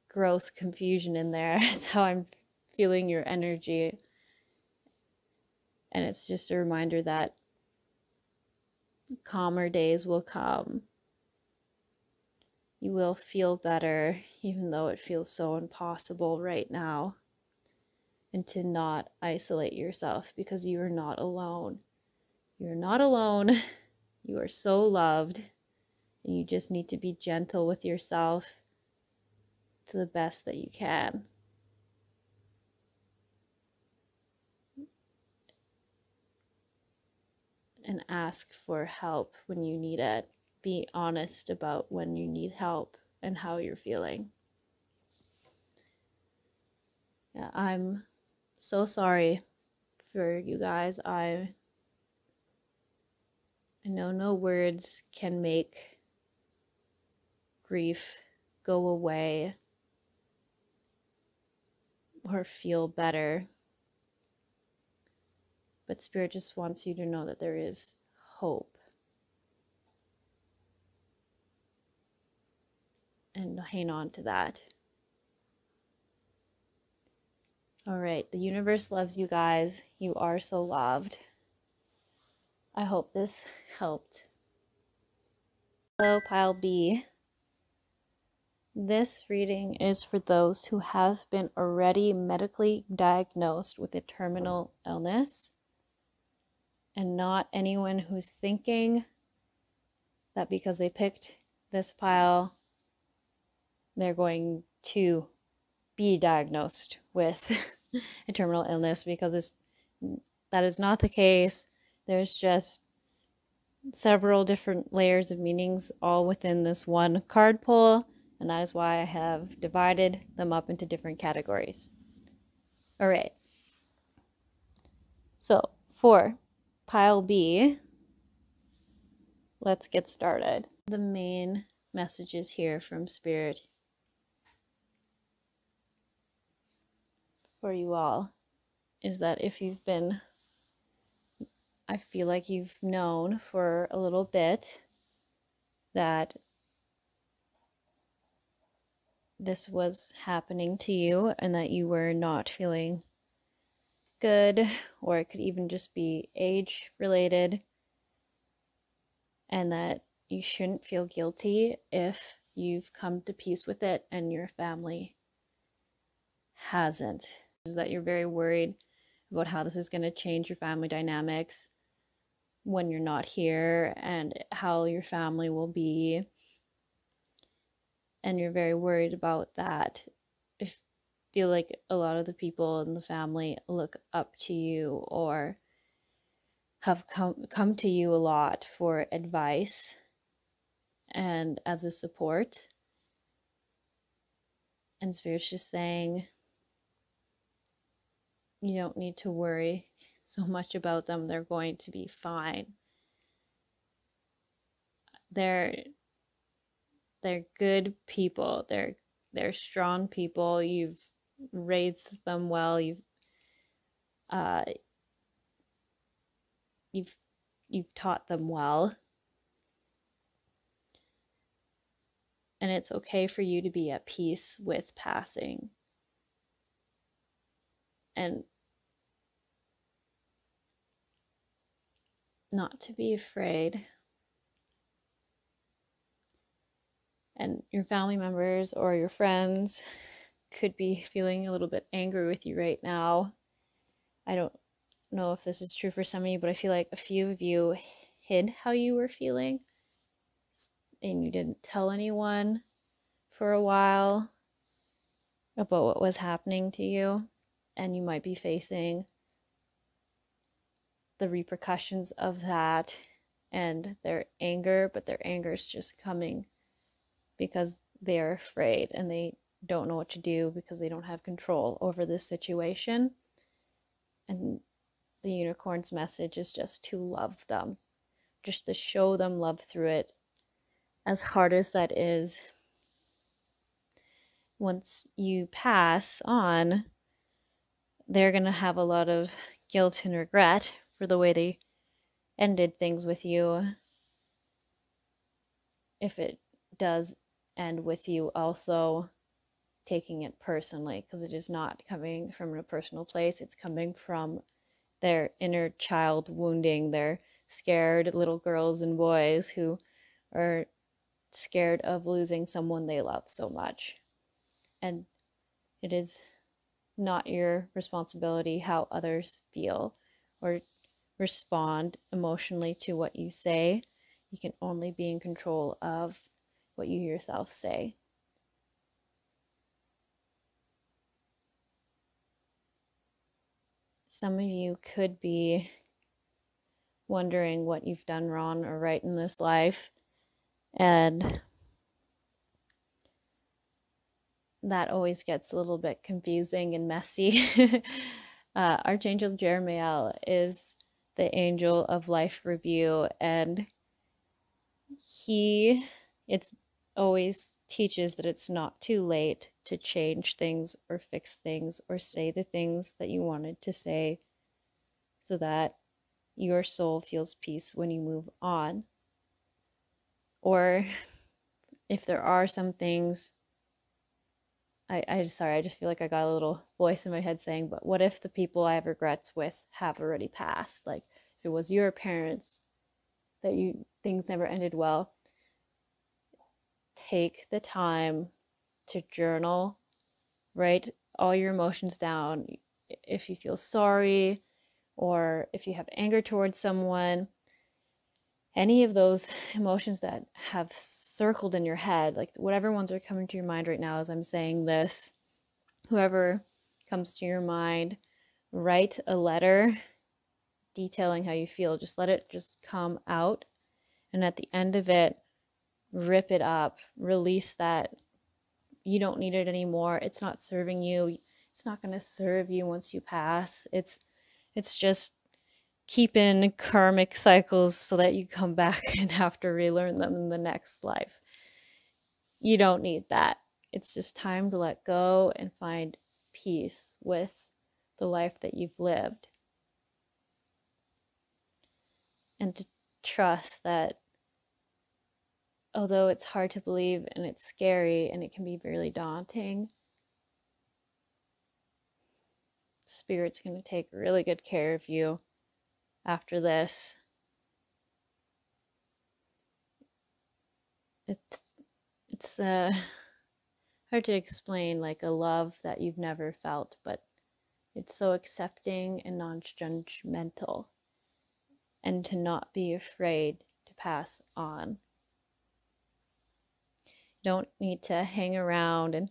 gross confusion in there. It's how I'm feeling your energy. And it's just a reminder that calmer days will come. You will feel better, even though it feels so impossible right now. And to not isolate yourself, because you are not alone. You're not alone. You are so loved. And you just need to be gentle with yourself to the best that you can. And ask for help when you need it. Be honest about when you need help and how you're feeling. Yeah, I'm so sorry for you guys. I know no words can make grief go away or feel better. But Spirit just wants you to know that there is hope. And hang on to that. All right, the universe loves you guys. You are so loved. I hope this helped. Hello, Pile B. This reading is for those who have been already medically diagnosed with a terminal illness, and not anyone who's thinking that because they picked this pile, they're going to be diagnosed with a terminal illness, because that is not the case. There's just several different layers of meanings all within this one card pull, and that is why I have divided them up into different categories. All right. So for pile B, let's get started. The main messages here from Spirit for you all is that if you've been, I feel like you've known for a little bit that this was happening to you and that you were not feeling good, or it could even just be age related, and that you shouldn't feel guilty if you've come to peace with it and your family hasn't. Is that you're very worried about how this is going to change your family dynamics when you're not here, and how your family will be, and you're very worried about that. I feel like a lot of the people in the family look up to you or have come to you a lot for advice and as a support. And Spirit's just saying You don't need to worry so much about them. They're going to be fine. They're good people. They're strong people. You've raised them well. Uh you've taught them well. And it's okay for you to be at peace with passing. And not to be afraid. And your family members or your friends could be feeling a little bit angry with you right now. I don't know if this is true for some of you, but I feel like a few of you hid how you were feeling and you didn't tell anyone for a while about what was happening to you, and you might be facing the repercussions of that and their anger, but their anger is just coming because they're afraid and they don't know what to do because they don't have control over this situation. And the unicorn's message is just to love them, just to show them love through it, as hard as that is. Once you pass on, they're going to have a lot of guilt and regret for the way they ended things with you, if it does end with you also taking it personally, because it is not coming from a personal place. It's coming from their inner child wounding. They're scared little girls and boys who are scared of losing someone they love so much. And it is not your responsibility how others feel or respond emotionally to what you say. You can only be in control of what you yourself say. Some of you could be wondering what you've done wrong or right in this life, and that always gets a little bit confusing and messy. Archangel Jeremiah is the angel of life review, and it's always teaches that it's not too late to change things or fix things or say the things that you wanted to say, so that your soul feels peace when you move on. Or if there are some things, I just feel like I got a little voice in my head saying, but what if the people I have regrets with have already passed? Like if it was your parents that things never ended well, take the time to journal, write all your emotions down. If you feel sorry, or if you have anger towards someone, any of those emotions that have circled in your head, like whatever ones are coming to your mind right now as I'm saying this, whoever comes to your mind, write a letter detailing how you feel. Just let it just come out. And at the end of it, rip it up, release that. You don't need it anymore. It's not serving you. It's not going to serve you once you pass. It's just keeping karmic cycles so that you come back and have to relearn them in the next life. You don't need that. It's just time to let go and find peace with the life that you've lived. And to trust that although it's hard to believe and it's scary and it can be really daunting, Spirit's going to take really good care of you after this. It's hard to explain, like a love that you've never felt, but it's so accepting and non-judgmental, and to not be afraid to pass on. You don't need to hang around and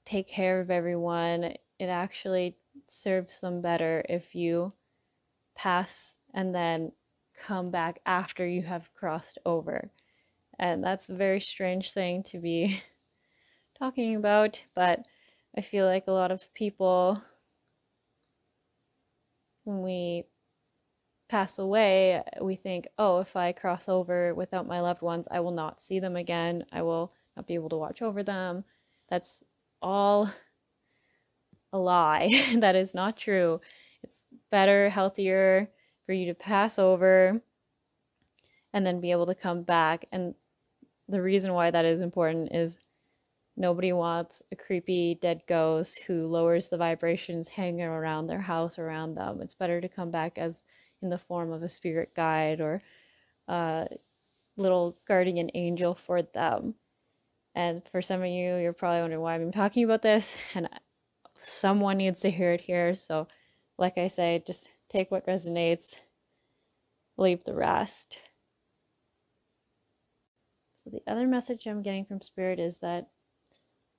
take care of everyone. It actually serves them better if you pass and then come back after you have crossed over. And that's a very strange thing to be talking about, but I feel like a lot of people when we pass away, we think, oh, if I cross over without my loved ones, I will not see them again. I will not be able to watch over them. That's all a lie. That is not true. It's better, healthier for you to pass over and then be able to come back. And the reason why that is important is nobody wants a creepy dead ghost who lowers the vibrations hanging around their house around them. It's better to come back as in the form of a spirit guide or a little guardian angel for them. And for some of you, you're probably wondering why I'm talking about this, and someone needs to hear it here. So, like I say, just take what resonates, leave the rest. So the other message I'm getting from Spirit is that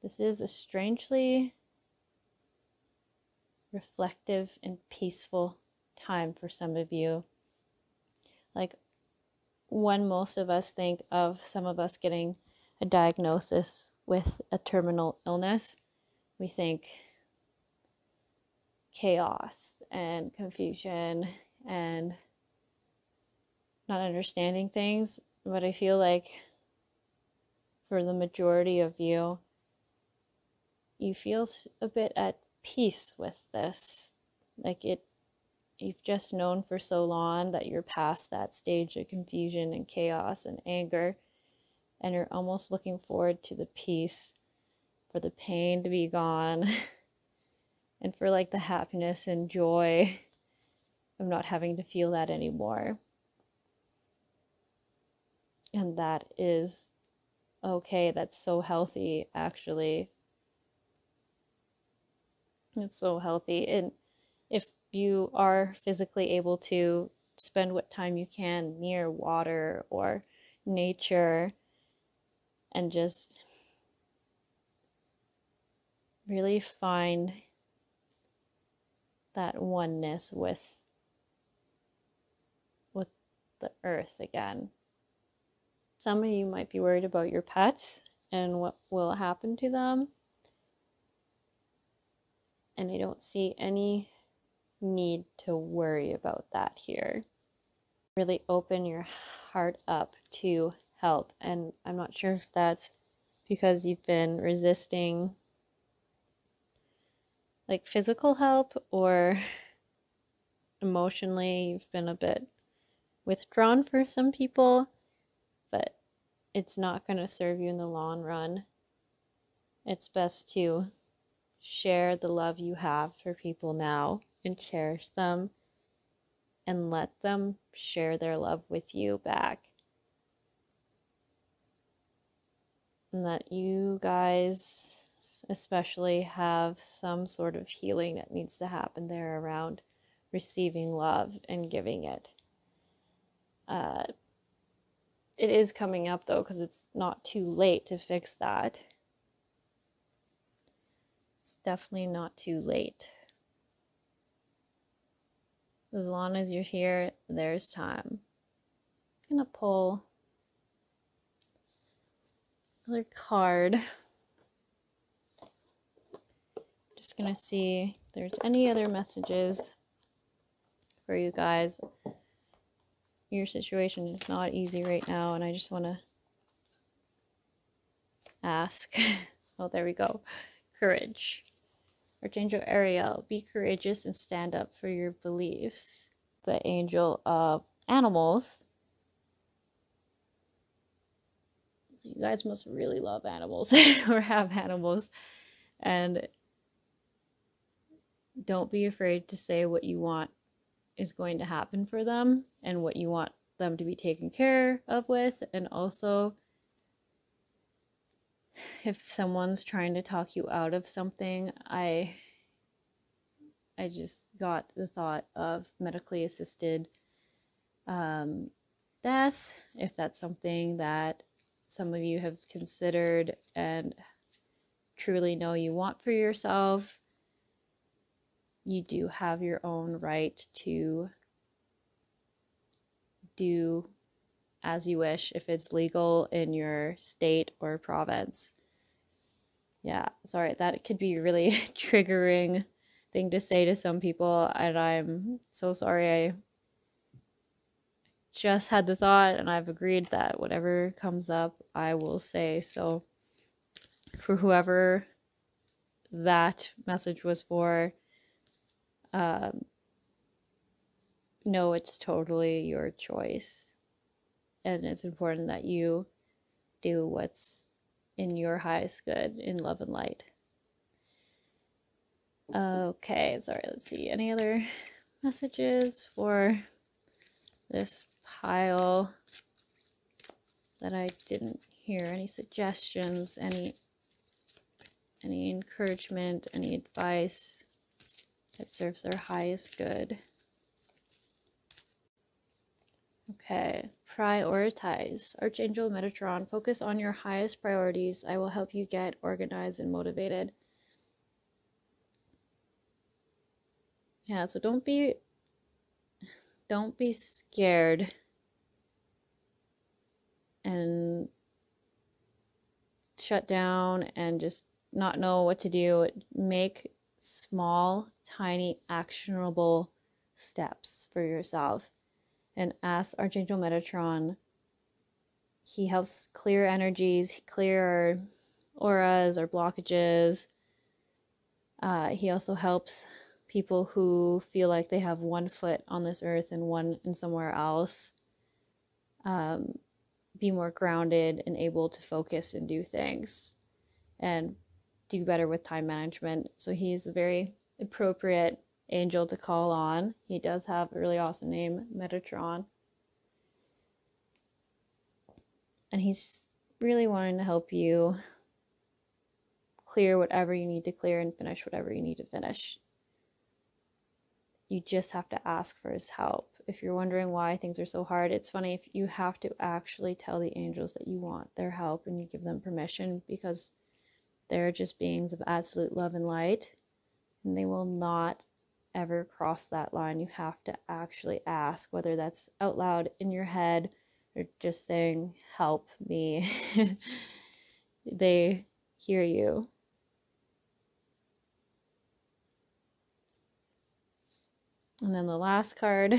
this is a strangely reflective and peaceful time for some of you. Like when most of us think of some of us getting a diagnosis with a terminal illness, we think chaos and confusion and not understanding things. But I feel like for the majority of you, you feel a bit at peace with this. Like you've just known for so long that you're past that stage of confusion and chaos and anger, and you're almost looking forward to the peace, for the pain to be gone, and for like the happiness and joy of not having to feel that anymore. And that is okay. That's so healthy, actually. It's so healthy. And if you are physically able to spend what time you can near water or nature and just really find that oneness with the earth again. Some of you might be worried about your pets and what will happen to them. And I don't see any need to worry about that here. Really open your heart up to help. And I'm not sure if that's because you've been resisting like physical help, or emotionally you've been a bit withdrawn for some people, but it's not going to serve you in the long run. It's best to share the love you have for people now and cherish them and let them share their love with you back. And that you guys especially have some sort of healing that needs to happen there around receiving love and giving it. It is coming up though, because it's not too late to fix that. It's definitely not too late. As long as you're here, there's time. I'm gonna pull another card. Just gonna see if there's any other messages for you guys. Your situation is not easy right now, and I just want to ask. Oh, there we go. Courage. Archangel Ariel, be courageous and stand up for your beliefs. The angel of animals. So you guys must really love animals or have animals. And don't be afraid to say what you want is going to happen for them and what you want them to be taken care of with. And also, if someone's trying to talk you out of something, I just got the thought of medically assisted death, if that's something that some of you have considered and truly know you want for yourself. You do have your own right to do as you wish if it's legal in your state or province. Yeah, sorry, that could be really triggering thing to say to some people, and I'm so sorry. I just had the thought, and I've agreed that whatever comes up, I will say. So for whoever that message was for, no, it's totally your choice. And it's important that you do what's in your highest good in love and light. Okay, sorry, let's see. Any other messages for this pile that I didn't hear? Any suggestions, any encouragement, any advice that serves their highest good? Okay, prioritize. Archangel Metatron, focus on your highest priorities. I will help you get organized and motivated. Yeah, so don't be scared and shut down and just not know what to do. Make small, tiny, actionable steps for yourself and ask Archangel Metatron. He helps clear energies, clear our auras, our blockages. He also helps people who feel like they have one foot on this earth and one in somewhere else be more grounded and able to focus and do things and do better with time management. So he's a very appropriate angel to call on. He does have a really awesome name, Metatron. And he's really wanting to help you clear whatever you need to clear and finish whatever you need to finish. You just have to ask for his help. If you're wondering why things are so hard, it's funny. If you have to actually tell the angels that you want their help and you give them permission, because they're just beings of absolute love and light, and they will not ever cross that line. You have to actually ask, whether that's out loud in your head or just saying, help me. They hear you. And then the last card,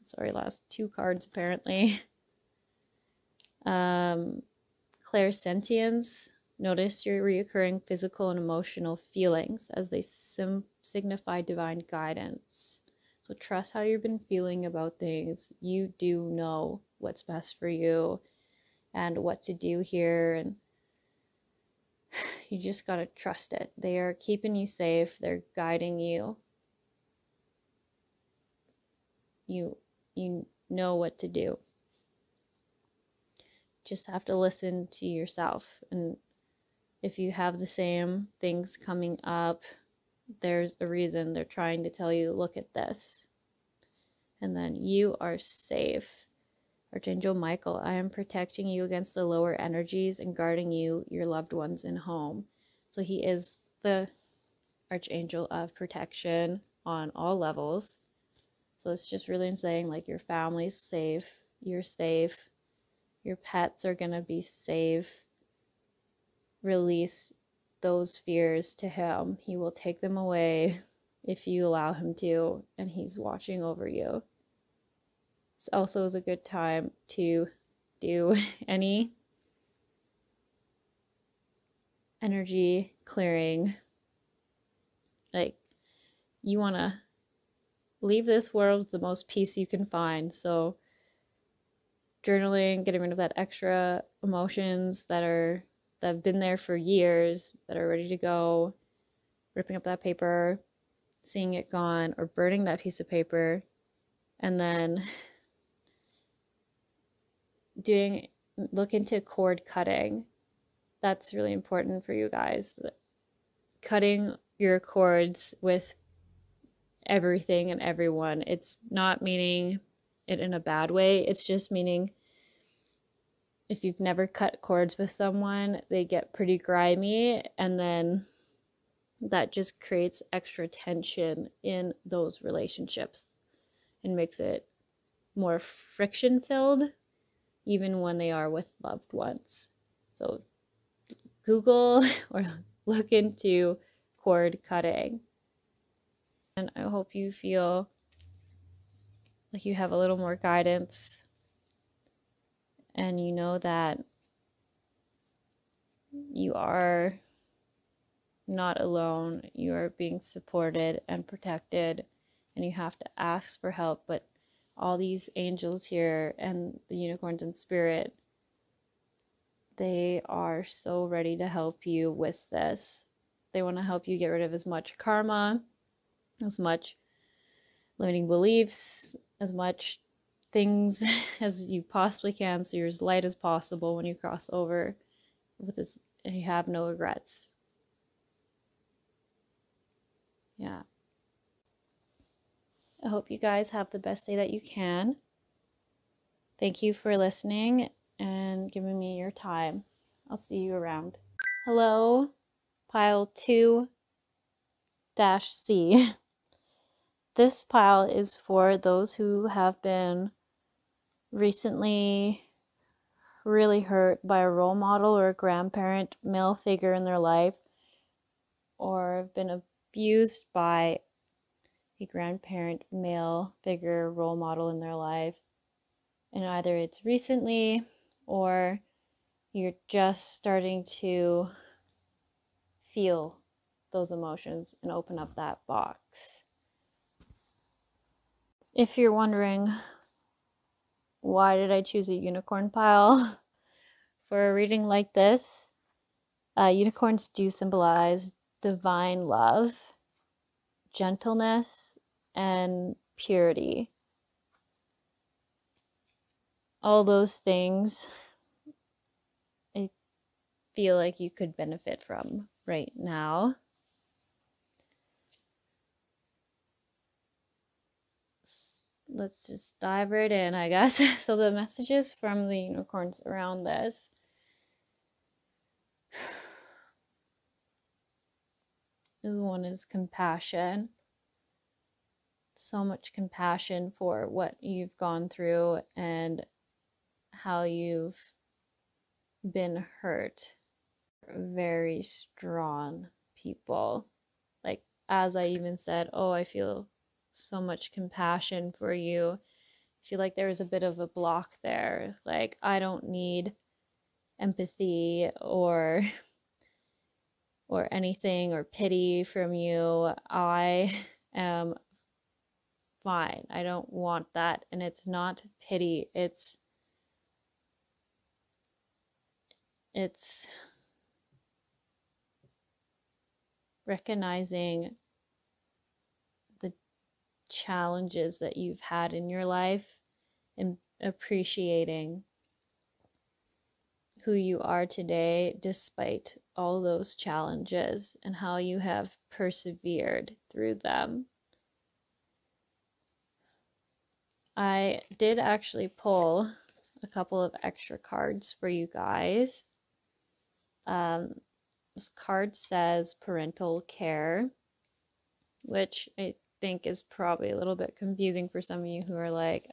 sorry, last two cards apparently. Clairsentience. Notice your reoccurring physical and emotional feelings as they signify divine guidance. So trust how you've been feeling about things. You do know what's best for you and what to do here, and you just gotta trust it. They are keeping you safe. They're guiding you. You know what to do. Just have to listen to yourself. And if you have the same things coming up, there's a reason. They're trying to tell you, look at this. And then you are safe. Archangel Michael, I am protecting you against the lower energies and guarding you, your loved ones, in home. So he is the Archangel of protection on all levels. So it's just really saying, like, your family's safe, you're safe, your pets are going to be safe. Release those fears to him. He will take them away if you allow him to, and he's watching over you. This also is a good time to do any energy clearing. Like, you want to leave this world with the most peace you can find. So journaling, getting rid of that extra emotions that have been there for years, that are ready to go, ripping up that paper, seeing it gone, or burning that piece of paper, and then look into cord cutting. That's really important for you guys. Cutting your cords with everything and everyone. It's not meaning it in a bad way. It's just meaning if you've never cut cords with someone, they get pretty grimy, and then that just creates extra tension in those relationships and makes it more friction filled, even when they are with loved ones. So Google or look into cord cutting. And I hope you feel like you have a little more guidance and you know that you are not alone. You are being supported and protected, and you have to ask for help. But all these angels here and the unicorns in spirit, they are so ready to help you with this. They want to help you get rid of as much karma, as much limiting beliefs, as much things as you possibly can, so you're as light as possible when you cross over with this and you have no regrets. Yeah. I hope you guys have the best day that you can. Thank you for listening and giving me your time. I'll see you around. Hello, pile 2-C. This pile is for those who have been recently really hurt by a role model or a grandparent, male figure in their life, or have been abused by a grandparent, male figure, role model in their life. And either it's recently or you're just starting to feel those emotions and open up that box. If you're wondering, why did I choose a unicorn pile for a reading like this? Unicorns do symbolize divine love, gentleness, and purity. All those things I feel like you could benefit from right now. Let's just dive right in, I guess. So the messages from the unicorns around this. This one is compassion. So much compassion for what you've gone through and how you've been hurt. Very strong people. Like, as I even said, oh, I feel so much compassion for you. I feel like there was a bit of a block there. Like, I don't need empathy or anything or pity from you. I am fine. I don't want that. And it's not pity. It's recognizing the challenges that you've had in your life and appreciating who you are today despite all those challenges and how you have persevered through them. I did actually pull a couple of extra cards for you guys. This card says parental care, which I think is probably a little bit confusing for some of you who are like,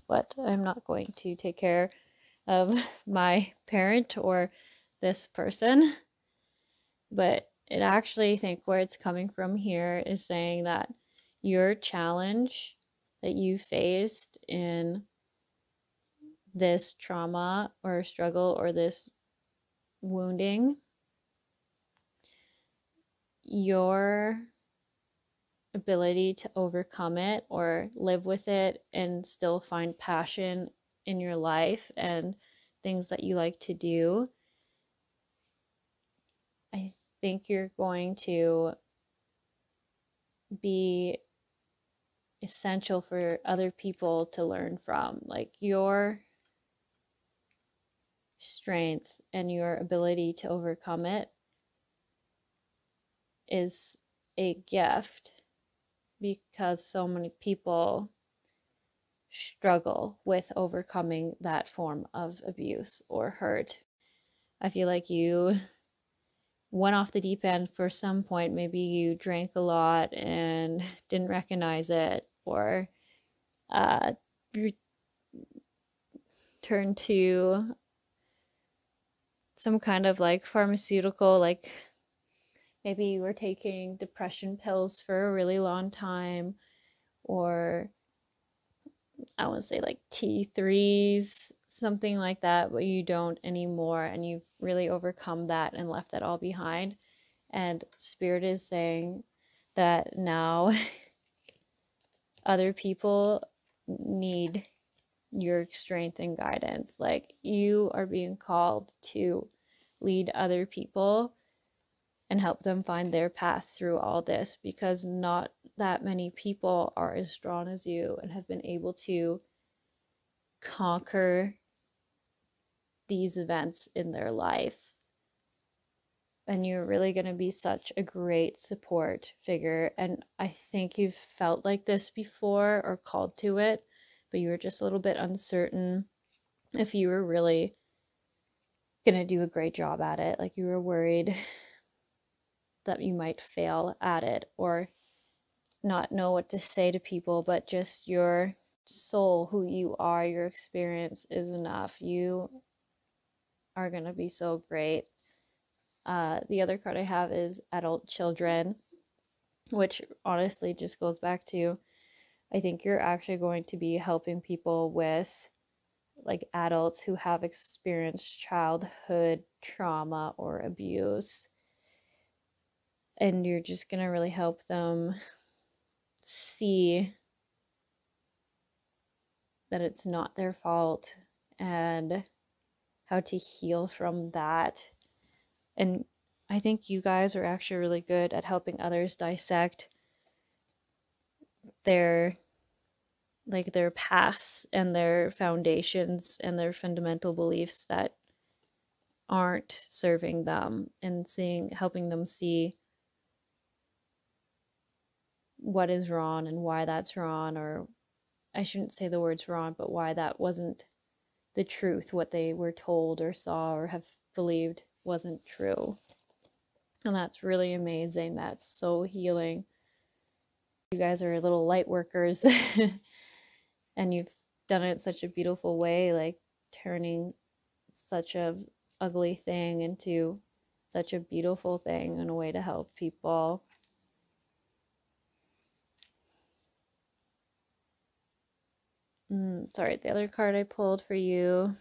what? I'm not going to take care of my parent or this person. But it actually, I think where it's coming from here is saying that your challenge that you faced in this trauma or struggle or this wounding, your ability to overcome it or live with it and still find passion in your life and things that you like to do, I think you're going to be essential for other people to learn from. Like, your strength and your ability to overcome it is a gift because so many people struggle with overcoming that form of abuse or hurt. I feel like you went off the deep end for some point. Maybe you drank a lot and didn't recognize it, or turned to some kind of like pharmaceutical, like Maybe you were taking depression pills for a really long time, or I want to say like T3s, something like that, but you don't anymore, and you've really overcome that and left that all behind. And Spirit is saying that now other people need your strength and guidance. Like, you are being called to lead other people and help them find their path through all this, because not that many people are as strong as you and have been able to conquer these events in their life. And you're really going to be such a great support figure. And I think you've felt like this before or called to it, but you were just a little bit uncertain if you were really going to do a great job at it. Like, you were worried that you might fail at it or not know what to say to people, but just your soul, who you are, your experience is enough. You are going to be so great. The other card I have is adult children, which honestly just goes back to, I think you're actually going to be helping people with like adults who have experienced childhood trauma or abuse. And you're just going to really help them see that it's not their fault and how to heal from that. And I think you guys are actually really good at helping others dissect their their pasts and their foundations and their fundamental beliefs that aren't serving them, and helping them see what is wrong and why that's wrong, or I shouldn't say the words wrong, but why that wasn't the truth, what they were told or saw or have believed wasn't true. And that's really amazing. That's so healing. You guys are little light workers and you've done it in such a beautiful way, like turning such a ugly thing into such a beautiful thing and a way to help people. Sorry, the other card I pulled for you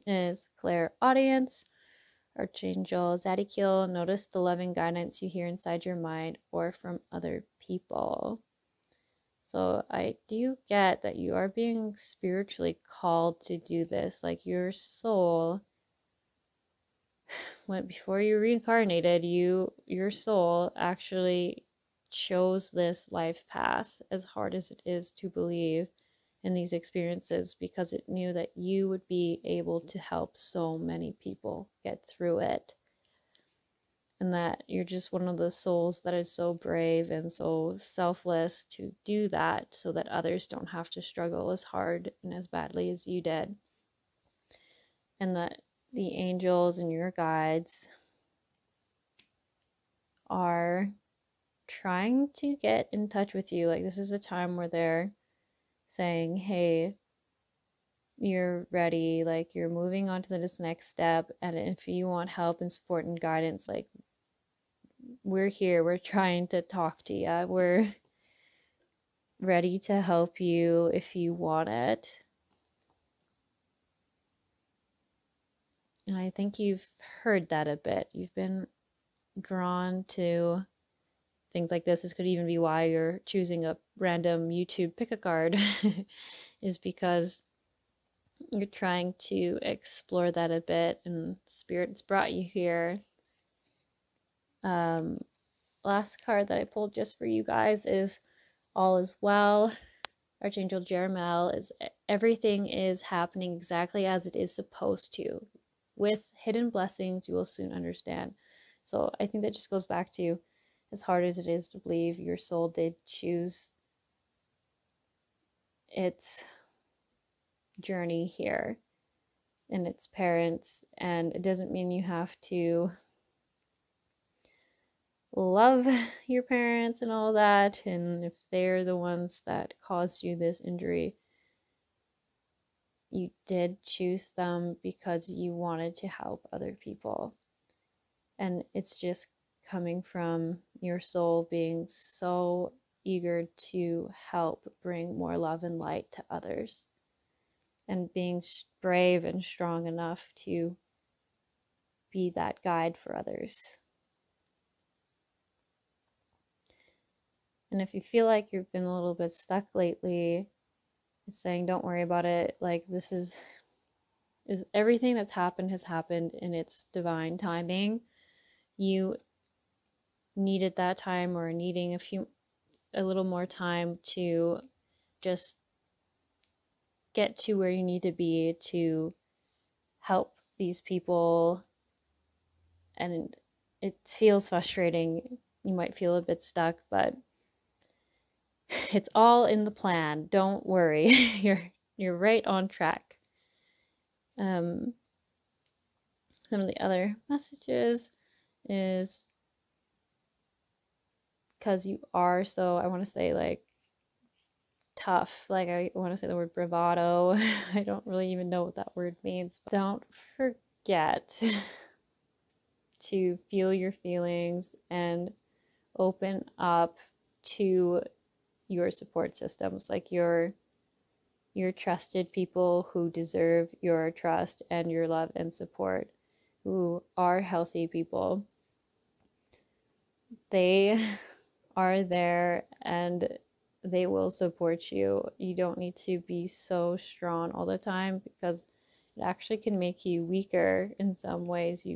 is Clairaudience. Archangel Zadkiel, notice the loving guidance you hear inside your mind or from other people. So I do get that you are being spiritually called to do this. Like, your soul, when before you reincarnated, your soul actually chose this life path, as hard as it is to believe in these experiences, because it knew that you would be able to help so many people get through it. And that you're just one of the souls that is so brave and so selfless to do that, so that others don't have to struggle as hard and as badly as you did. And that the angels and your guides are trying to get in touch with you. Like, this is a time where they're saying, hey, you're ready, like you're moving on to this next step, and if you want help and support and guidance, like, we're here, we're trying to talk to you, we're ready to help you if you want it. And I think you've heard that a bit. You've been drawn to things like this. This could even be why you're choosing a random YouTube pick a card, is because you're trying to explore that a bit, and Spirit's brought you here. Last card that I pulled just for you guys is All is Well. Archangel Jeremiel is everything is happening exactly as it is supposed to. With hidden blessings, you will soon understand. So I think that just goes back to, as hard as it is to believe, your soul did choose its journey here and its parents, and it doesn't mean you have to love your parents and all that, and if they're the ones that caused you this injury, you did choose them because you wanted to help other people. And it's just coming from your soul being so eager to help bring more love and light to others, and being brave and strong enough to be that guide for others. And if you feel like you've been a little bit stuck lately, it's saying don't worry about it. Like, this is everything that's happened has happened in its divine timing. You needed that time, or needing a little more time to just get to where you need to be to help these people. And it feels frustrating. You might feel a bit stuck, but it's all in the plan. Don't worry. you're right on track. Some of the other messages is, because you are so, I want to say, like, tough. Like, I want to say the word bravado. I don't really even know what that word means. Don't forget to feel your feelings and open up to your support systems, like your trusted people who deserve your trust and your love and support, who are healthy people. They are there and they will support you. You don't need to be so strong all the time, because it actually can make you weaker in some ways.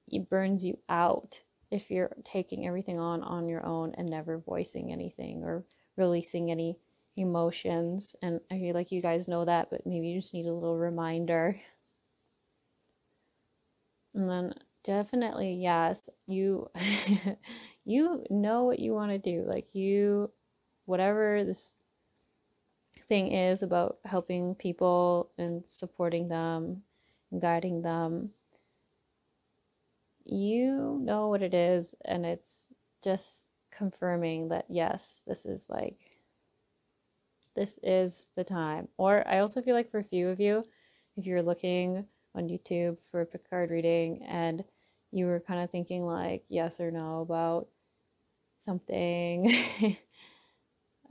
It burns you out if you're taking everything on your own and never voicing anything or releasing any emotions. And I feel like you guys know that, but maybe you just need a little reminder. And then definitely, yes, you you know what you want to do. Like, whatever this thing is about helping people and supporting them and guiding them, you know what it is. And it's just confirming that, yes, this is the time. Or I also feel like for a few of you, if you're looking on YouTube for a card reading and you were kind of thinking like yes or no about something,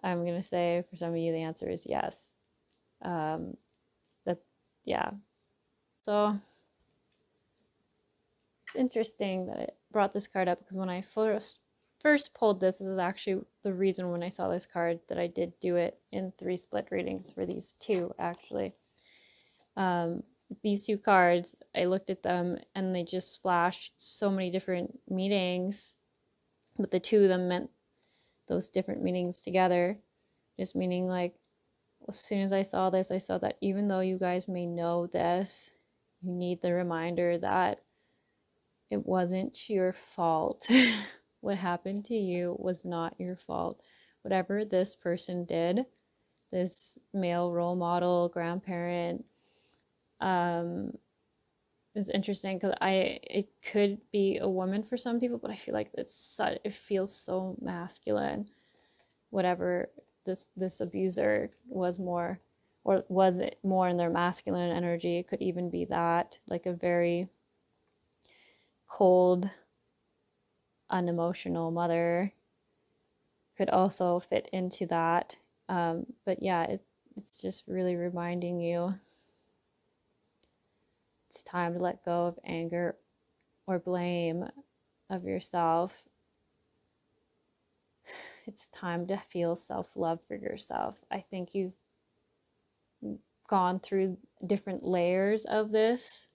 I'm gonna say for some of you the answer is yes. That's, yeah. So it's interesting that it brought this card up, because when I first pulled this is actually the reason, when I saw this card, that I did do it in 3 split readings for these two, actually. These two cards, I looked at them and they just flashed so many different meanings, but the two of them meant those different meanings together. Just meaning, like, as soon as I saw this, I saw that even though you guys may know this, you need the reminder that it wasn't your fault. What happened to you was not your fault. Whatever this person did, this male role model, grandparent, it's interesting because it could be a woman for some people, but I feel like it feels so masculine. Whatever this abuser was more, or was it more in their masculine energy? It could even be that, like a very cold, unemotional mother could also fit into that. But yeah, it's just really reminding you it's time to let go of anger or blame of yourself. It's time to feel self-love for yourself. I think you've gone through different layers of this,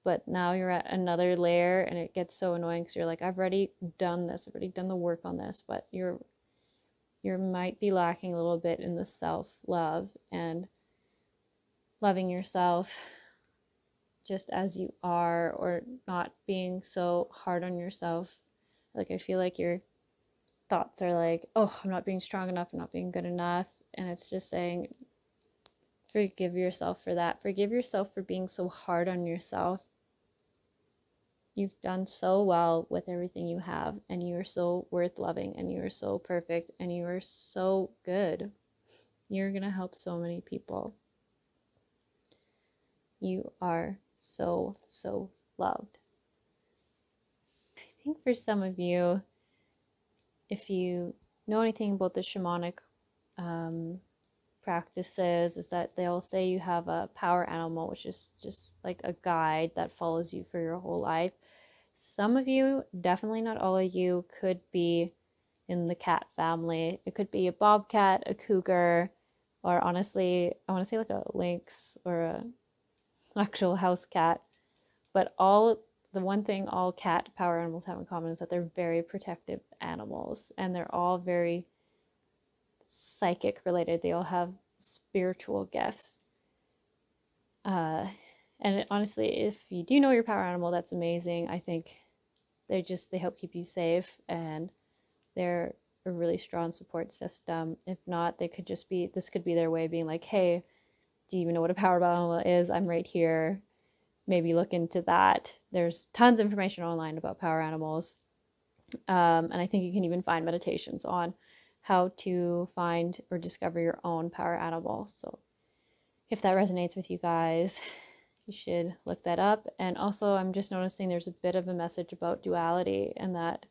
but now you're at another layer and it gets so annoying because you're like, I've already done this, I've already done the work on this, but you might be lacking a little bit in the self-love and loving yourself just as you are, or not being so hard on yourself. Like, I feel like your thoughts are like, oh, I'm not being strong enough, I'm not being good enough. And it's just saying, forgive yourself for that. Forgive yourself for being so hard on yourself. You've done so well with everything you have, and you are so worth loving, and you are so perfect, and you are so good. You're gonna help so many people. You are so, so loved. think for some of you, if you know anything about the shamanic practices, is that they'll say you have a power animal, which is just like a guide that follows you for your whole life. Some of you, definitely not all of you, could be in the cat family. It could be a bobcat, a cougar, or honestly, I want to say like a lynx or an actual house cat. But the one thing all cat power animals have in common is that they're very protective animals, and they're all very psychic related. They all have spiritual gifts. And honestly, if you do know your power animal, that's amazing. I think they help keep you safe, and they're a really strong support system. If not, this could be their way of being like, hey, do you even know what a power animal is? I'm right here. Maybe look into that. There's tons of information online about power animals. And I think you can even find meditations on how to find or discover your own power animal. So if that resonates with you guys, you should look that up. And also, I'm just noticing there's a bit of a message about duality, and that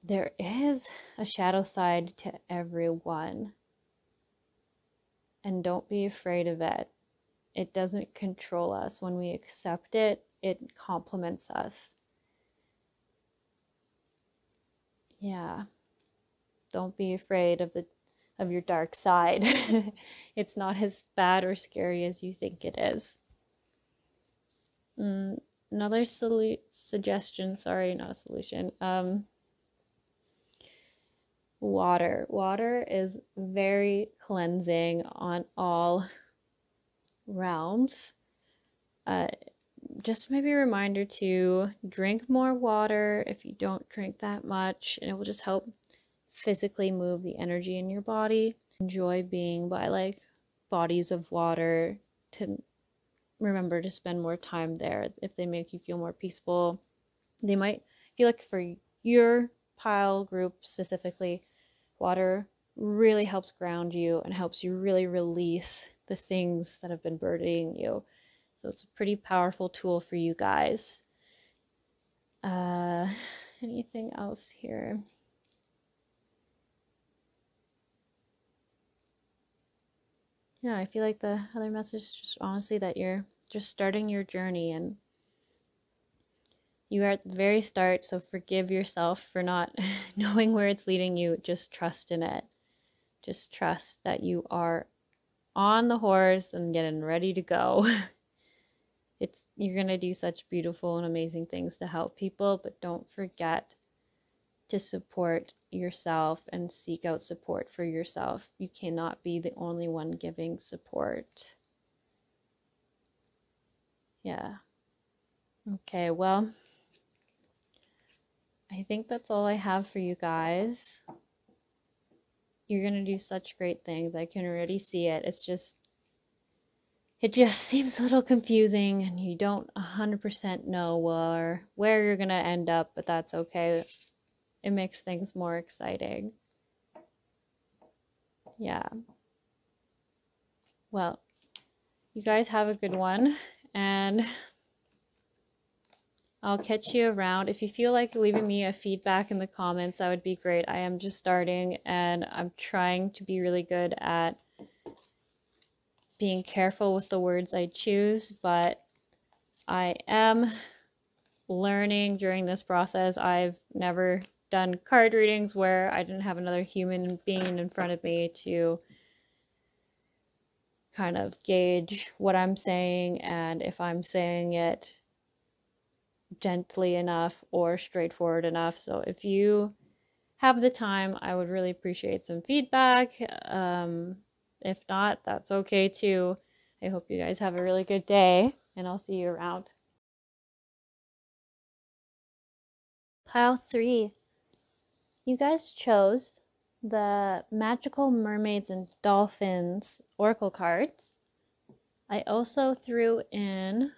there is a shadow side to everyone. And don't be afraid of it. It doesn't control us. When we accept it, it complements us. Yeah. Don't be afraid of your dark side. It's not as bad or scary as you think it is. Another suggestion, sorry, not a solution. Water. Water is very cleansing on all realms. Just maybe a reminder to drink more water if you don't drink that much, and it will just help physically move the energy in your body. Enjoy being by like bodies of water, to remember to spend more time there. If they make you feel more peaceful, they might feel like for your pile group specifically, water really helps ground you and helps you really release the things that have been burdening you. So it's a pretty powerful tool for you guys. Anything else here? Yeah, I feel like the other message is just honestly that you're just starting your journey, and you are at the very start, so forgive yourself for not knowing where it's leading you. Just trust in it. Just trust that you are on the horse and getting ready to go. You're going to do such beautiful and amazing things to help people, but don't forget to support yourself and seek out support for yourself. You cannot be the only one giving support. Yeah. Okay, well, I think that's all I have for you guys. You're going to do such great things. I can already see it. It just seems a little confusing, and you don't 100% know where you're going to end up, but that's okay. It makes things more exciting. Yeah. Well, you guys have a good one, and I'll catch you around. If you feel like leaving me a feedback in the comments, that would be great. I am just starting, and I'm trying to be really good at being careful with the words I choose, but I am learning during this process. I've never done card readings where I didn't have another human being in front of me to kind of gauge what I'm saying and if I'm saying it gently enough or straightforward enough. So if you have the time, I would really appreciate some feedback. If not, that's okay too. I hope you guys have a really good day, and I'll see you around. Pile 3. You guys chose the Magical Mermaids and Dolphins Oracle cards. I also threw in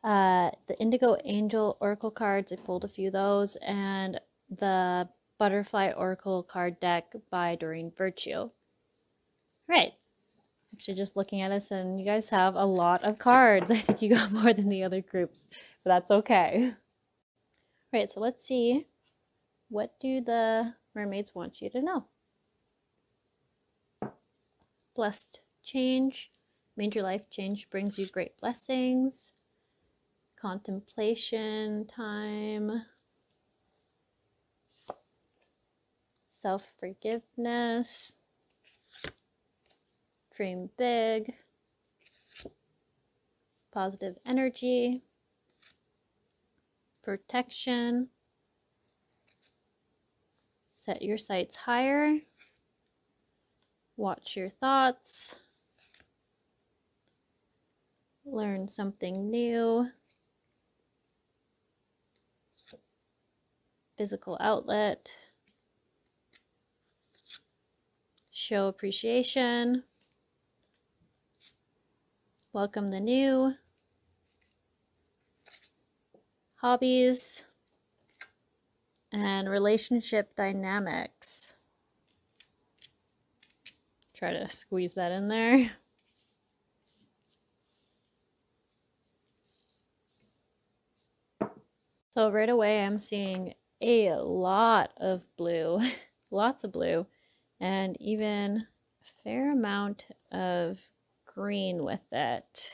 the Indigo Angel Oracle cards. I pulled a few of those, and the Butterfly Oracle card deck by Doreen Virtue. Right. Actually, just looking at this, and you guys have a lot of cards. I think you got more than the other groups, but that's okay. All right, so let's see. What do the mermaids want you to know? Blessed change. Major life change brings you great blessings. Contemplation time. Self-forgiveness. Dream big. Positive energy. Protection. Set your sights higher. Watch your thoughts. Learn something new. Physical outlet. Show appreciation. Welcome the new. Hobbies. And relationship dynamics. Try to squeeze that in there. So right away I'm seeing a lot of blue, lots of blue, and even a fair amount of green with it.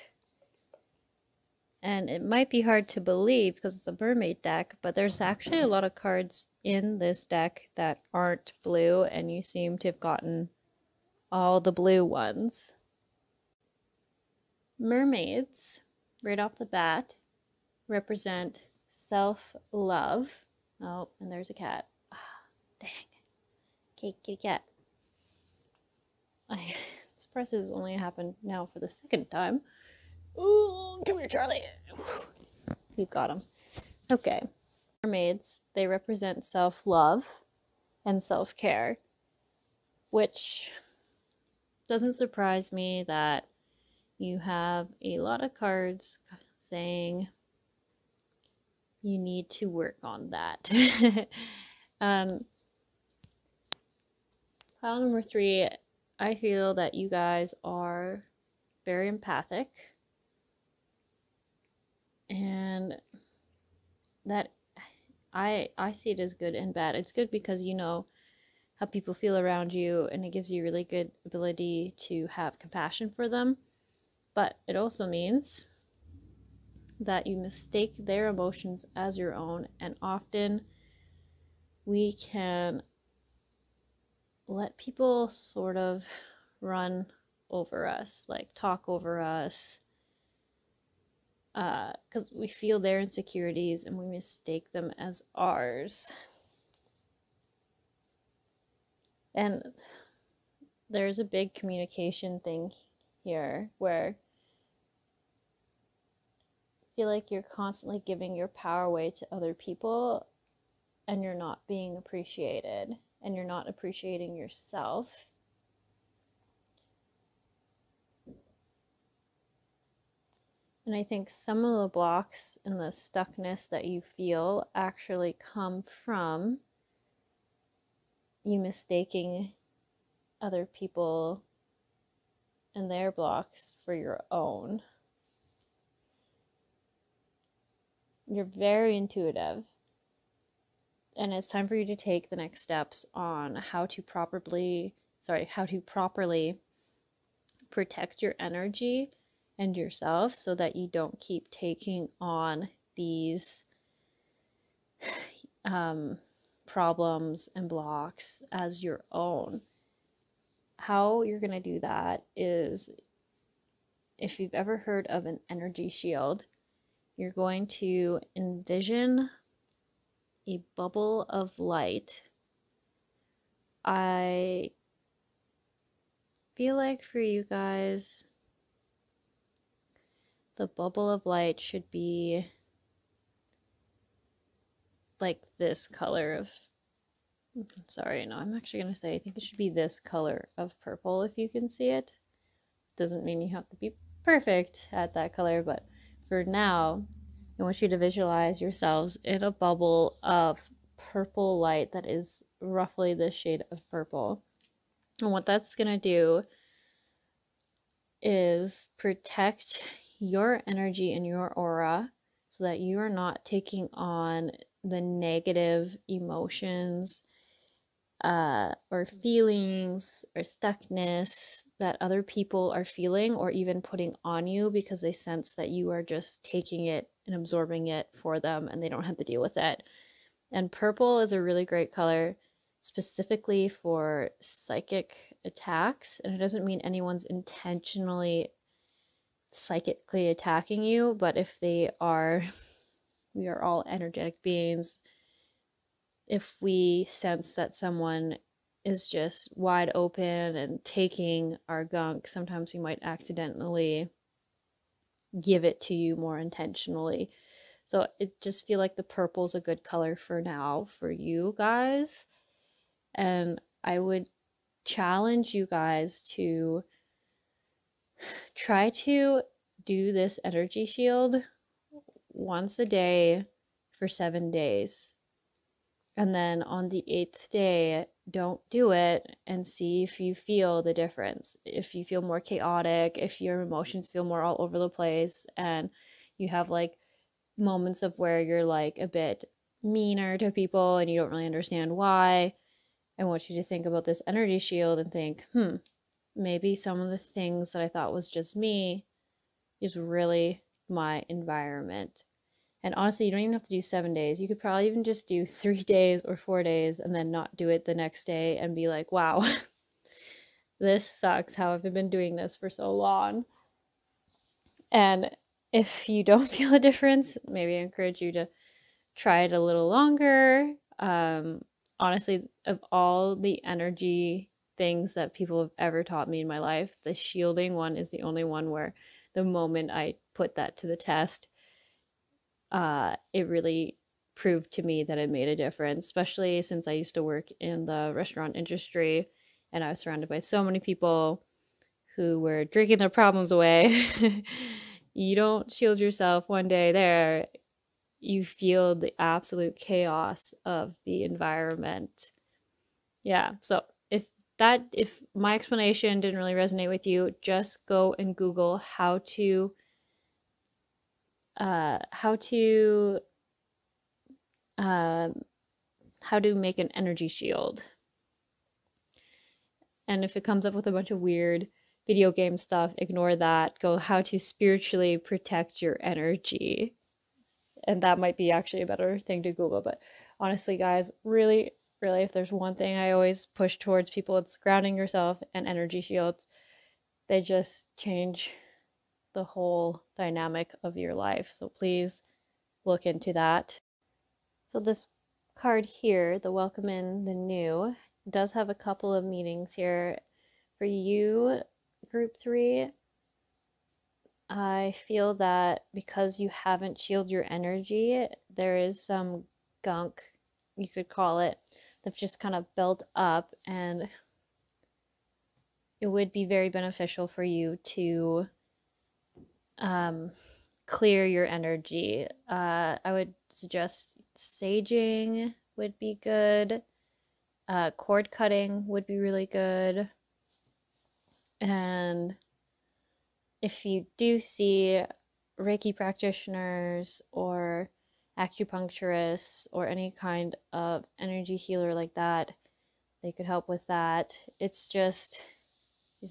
And it might be hard to believe because it's a mermaid deck, but there's actually a lot of cards in this deck that aren't blue, and you seem to have gotten all the blue ones. Mermaids, right off the bat, represent self-love. Oh, and there's a cat. Ah, dang. Kitty cat. I'm surprised this only happened now for the second time. Ooh, come here, Charlie. You got him. Okay. Mermaids, they represent self-love and self-care, which doesn't surprise me that you have a lot of cards saying you need to work on that. Pile number 3, I feel that you guys are very empathic, and that I see it as good and bad. It's good because you know how people feel around you, and it gives you really good ability to have compassion for them. But it also means that you mistake their emotions as your own, and often we can let people sort of run over us, like talk over us, because we feel their insecurities and we mistake them as ours. And there's a big communication thing here where I feel like you're constantly giving your power away to other people, and you're not being appreciated, and you're not appreciating yourself. And I think some of the blocks and the stuckness that you feel actually come from you mistaking other people and their blocks for your own. You're very intuitive, and it's time for you to take the next steps on how to properly protect your energy and yourself so that you don't keep taking on these problems and blocks as your own. How you're going to do that is, if you've ever heard of an energy shield, you're going to envision a bubble of light. I feel like for you guys, the bubble of light should be like this color of, sorry, no, I'm actually going to say I think it should be this color of purple if you can see it. Doesn't mean you have to be perfect at that color, but for now, I want you to visualize yourselves in a bubble of purple light that is roughly this shade of purple. And what that's going to do is protect your energy and your aura so that you are not taking on the negative emotions or feelings or stuckness that other people are feeling or even putting on you because they sense that you are just taking it and absorbing it for them and they don't have to deal with it. And purple is a really great color specifically for psychic attacks. And it doesn't mean anyone's intentionally psychically attacking you, but if they are, we are all energetic beings. If we sense that someone is just wide open and taking our gunk, sometimes we might accidentally give it to you more intentionally. So it just feel like the purple's a good color for now for you guys. And I would challenge you guys to try to do this energy shield once a day for 7 days. And then on the 8th day, don't do it and see if you feel the difference. If you feel more chaotic, if your emotions feel more all over the place, and you have like moments of where you're like a bit meaner to people and you don't really understand why, I want you to think about this energy shield and think, maybe some of the things that I thought was just me is really my environment. And honestly, you don't even have to do 7 days. You could probably even just do 3 days or 4 days and then not do it the next day and be like, wow, this sucks. How have I been doing this for so long? And if you don't feel a difference, maybe I encourage you to try it a little longer. Honestly, of all the energy things that people have ever taught me in my life, the shielding one is the only one where the moment I put that to the test, it really proved to me that it made a difference, especially since I used to work in the restaurant industry and I was surrounded by so many people who were drinking their problems away. You don't shield yourself one day there, you feel the absolute chaos of the environment. Yeah, so if my explanation didn't really resonate with you, just go and Google how to uh, how to um, how to make an energy shield. And if it comes up with a bunch of weird video game stuff, ignore that. Go how to spiritually protect your energy. And that might be actually a better thing to Google. But honestly, guys, really, really, if there's one thing I always push towards people, it's grounding yourself and energy shields. They just change the whole dynamic of your life. So please look into that. So this card here, the welcome in the new, does have a couple of meanings here. For you, group 3, I feel that because you haven't shielded your energy, there is some gunk, you could call it, that's just kind of built up, and it would be very beneficial for you to clear your energy. I would suggest saging would be good. Cord cutting would be really good. And if you do see Reiki practitioners or acupuncturists or any kind of energy healer like that, they could help with that. It's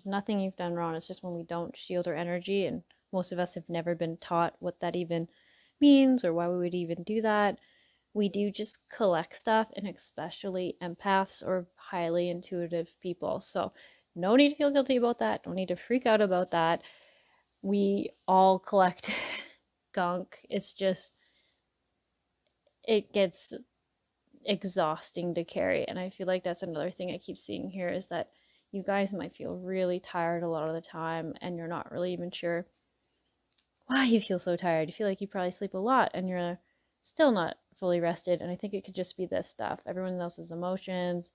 nothing you've done wrong. It's just when we don't shield our energy, and most of us have never been taught what that even means or why we would even do that. We do just collect stuff, and especially empaths or highly intuitive people. So no need to feel guilty about that. Don't need to freak out about that. We all collect gunk. It's just, it gets exhausting to carry. And I feel like that's another thing I keep seeing here is that you guys might feel really tired a lot of the time and you're not really even sure why you feel so tired. You feel like you probably sleep a lot and you're still not fully rested. And I think it could just be this stuff. Everyone else's emotions,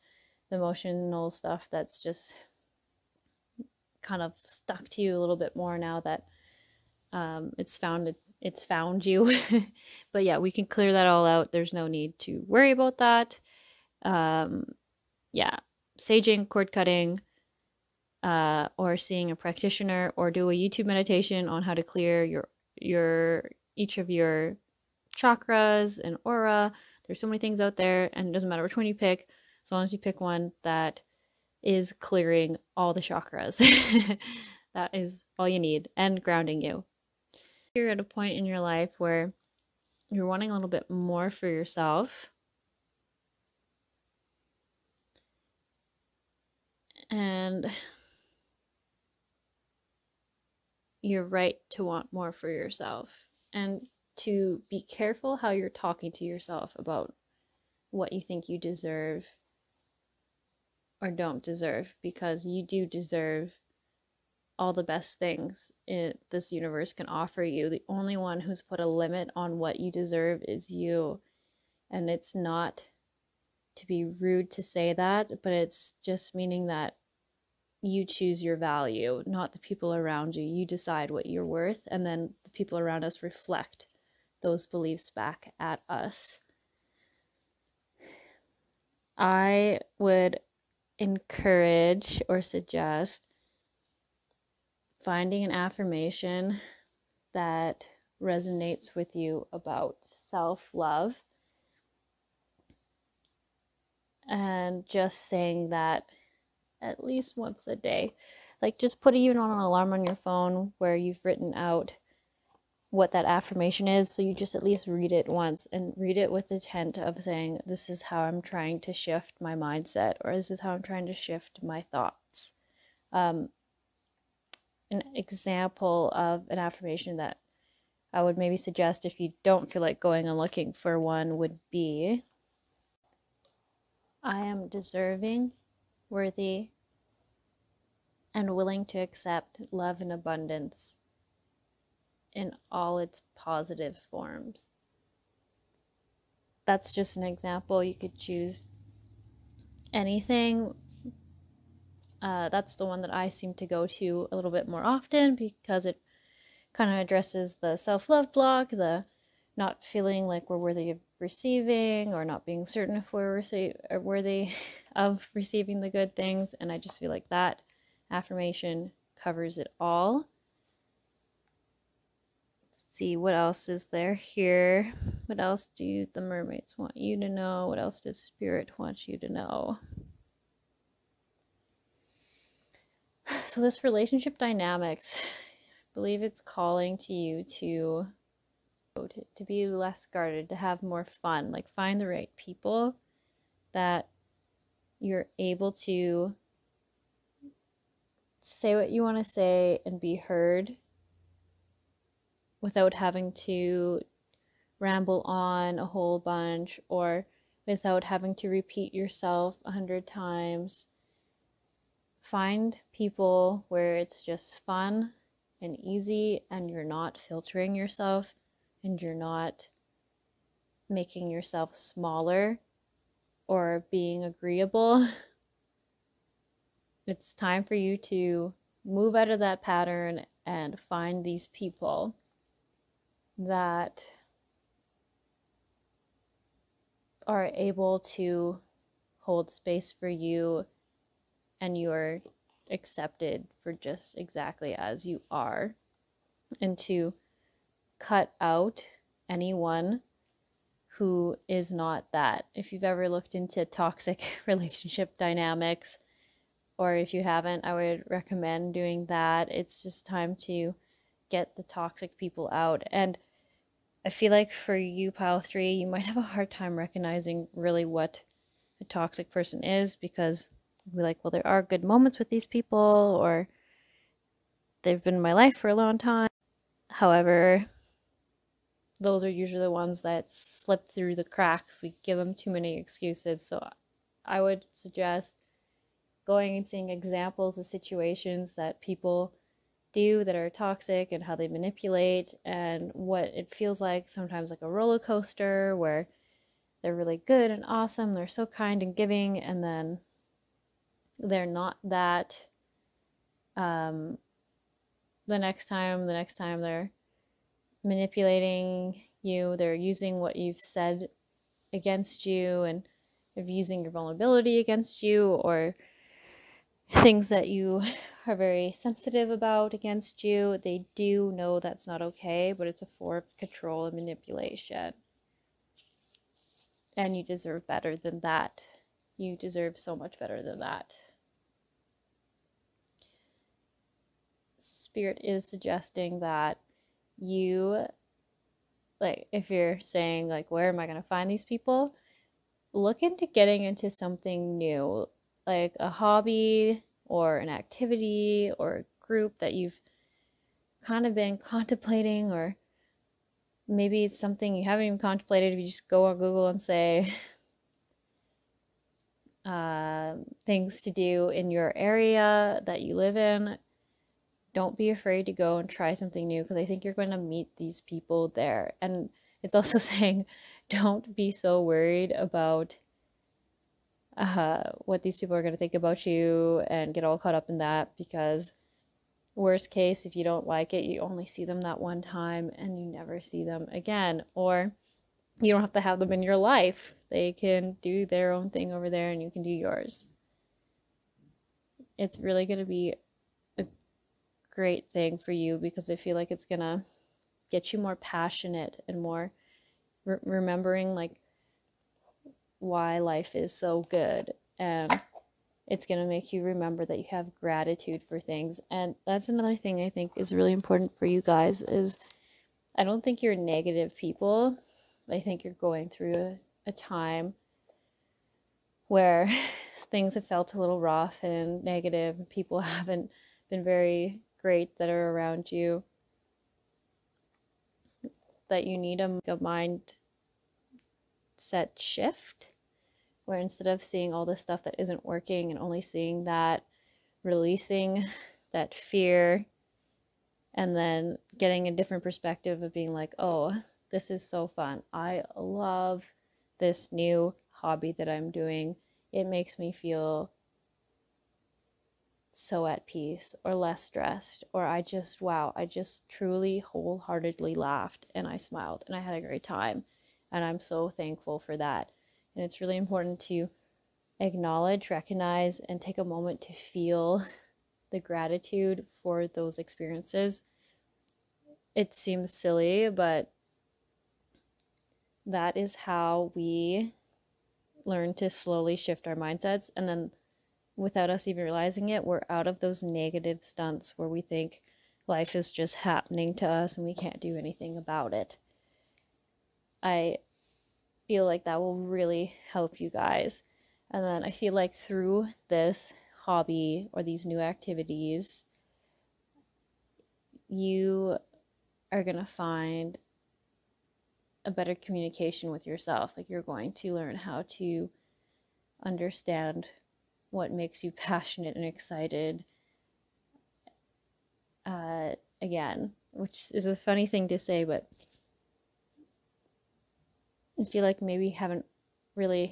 the emotional stuff that's just kind of stuck to you a little bit more now that it's found you. But yeah, we can clear that all out. There's no need to worry about that. Yeah, saging, cord cutting, or seeing a practitioner, or do a YouTube meditation on how to clear your each of your chakras and aura. There's so many things out there, and it doesn't matter which one you pick, as long as you pick one that is clearing all the chakras. That is all you need, and grounding you. You're at a point in your life where you're wanting a little bit more for yourself, and you're right to want more for yourself, and to be careful how you're talking to yourself about what you think you deserve or don't deserve, because you do deserve all the best things this universe can offer you. The only one who's put a limit on what you deserve is you. And it's not to be rude to say that, but it's just meaning that you choose your value, not the people around you. You decide what you're worth, and then the people around us reflect those beliefs back at us. I would encourage or suggest finding an affirmation that resonates with you about self-love, and just saying that at least once a day. Like, just put even on an alarm on your phone where you've written out what that affirmation is, so you just at least read it once, and read it with the intent of saying, this is how I'm trying to shift my mindset, or this is how I'm trying to shift my thoughts. An example of an affirmation that I would maybe suggest, if you don't feel like going and looking for one, would be, I am deserving, worthy, and willing to accept love and abundance in all its positive forms. That's just an example. You could choose anything. That's the one that I seem to go to a little bit more often, because it kind of addresses the self-love block, the not feeling like we're worthy of receiving, or not being certain if we're worthy of receiving the good things. And I just feel like that affirmation covers it all. Let's see, what else is there here? What else do the mermaids want you to know? What else does spirit want you to know? So this relationship dynamics, I believe it's calling to you to be less guarded, to have more fun, like find the right people that you're able to say what you want to say and be heard without having to ramble on a whole bunch, or without having to repeat yourself 100 times. Find people where it's just fun and easy, and you're not filtering yourself, and you're not making yourself smaller or being agreeable. It's time for you to move out of that pattern and find these people that are able to hold space for you, and you're accepted for just exactly as you are, and to cut out anyone who is not that. If you've ever looked into toxic relationship dynamics, or if you haven't, I would recommend doing that. It's just time to get the toxic people out. And I feel like for you, pile 3, you might have a hard time recognizing really what a toxic person is, because you'll be like, well, there are good moments with these people, or they've been in my life for a long time. However, those are usually the ones that slip through the cracks. We give them too many excuses. So I would suggest going and seeing examples of situations that people do that are toxic, and how they manipulate, and what it feels like, sometimes like a roller coaster where they're really good and awesome, they're so kind and giving, and then they're not that. The next time they're manipulating you, they're using what you've said against you, and they're using your vulnerability against you, or things that you are very sensitive about against you. They do know that's not okay, but it's a form of control and manipulation. And you deserve better than that. You deserve so much better than that. Spirit is suggesting that you, like, if you're saying, like, where am I going to find these people? Look into getting into something new, like a hobby or an activity or a group that you've kind of been contemplating, or maybe it's something you haven't even contemplated. If you just go on Google and say things to do in your area that you live in, don't be afraid to go and try something new, because I think you're going to meet these people there. And it's also saying don't be so worried about what these people are going to think about you and get all caught up in that, because worst case, if you don't like it, you only see them that one time and you never see them again. Or you don't have to have them in your life. They can do their own thing over there and you can do yours. It's really going to be a great thing for you, because I feel like it's going to get you more passionate and more remembering like why life is so good, and it's going to make you remember that you have gratitude for things. And that's another thing I think is really important for you guys, is I don't think you're negative people. I think you're going through a time where things have felt a little rough and negative, and people haven't been very great that are around you, that you need a mindset shift, where instead of seeing all the stuff that isn't working and only seeing that, releasing that fear, and then getting a different perspective of being like, oh, this is so fun. I love this new hobby that I'm doing. It makes me feel so at peace or less stressed, or I just truly wholeheartedly laughed and I smiled and I had a great time, and I'm so thankful for that. And it's really important to acknowledge, recognize, and take a moment to feel the gratitude for those experiences. It seems silly, but that is how we learn to slowly shift our mindsets. And then without us even realizing it, we're out of those negative stunts where we think life is just happening to us and we can't do anything about it. I feel like that will really help you guys. And then I feel like through this hobby or these new activities, you are going to find a better communication with yourself. Like, you're going to learn how to understand what makes you passionate and excited again, which is a funny thing to say, but I feel like maybe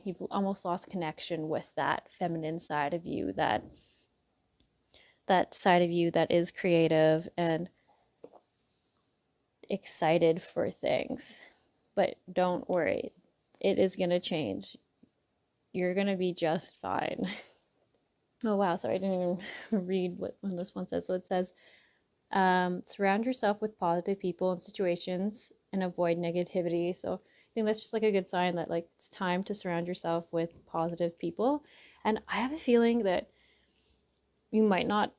you've almost lost connection with that feminine side of you, that side of you that is creative and excited for things. But don't worry, it is going to change. You're going to be just fine. Oh wow, sorry, I didn't even read what this one says. So it says, surround yourself with positive people and situations and avoid negativity. So I think that's just like a good sign that like it's time to surround yourself with positive people. And I have a feeling that it might not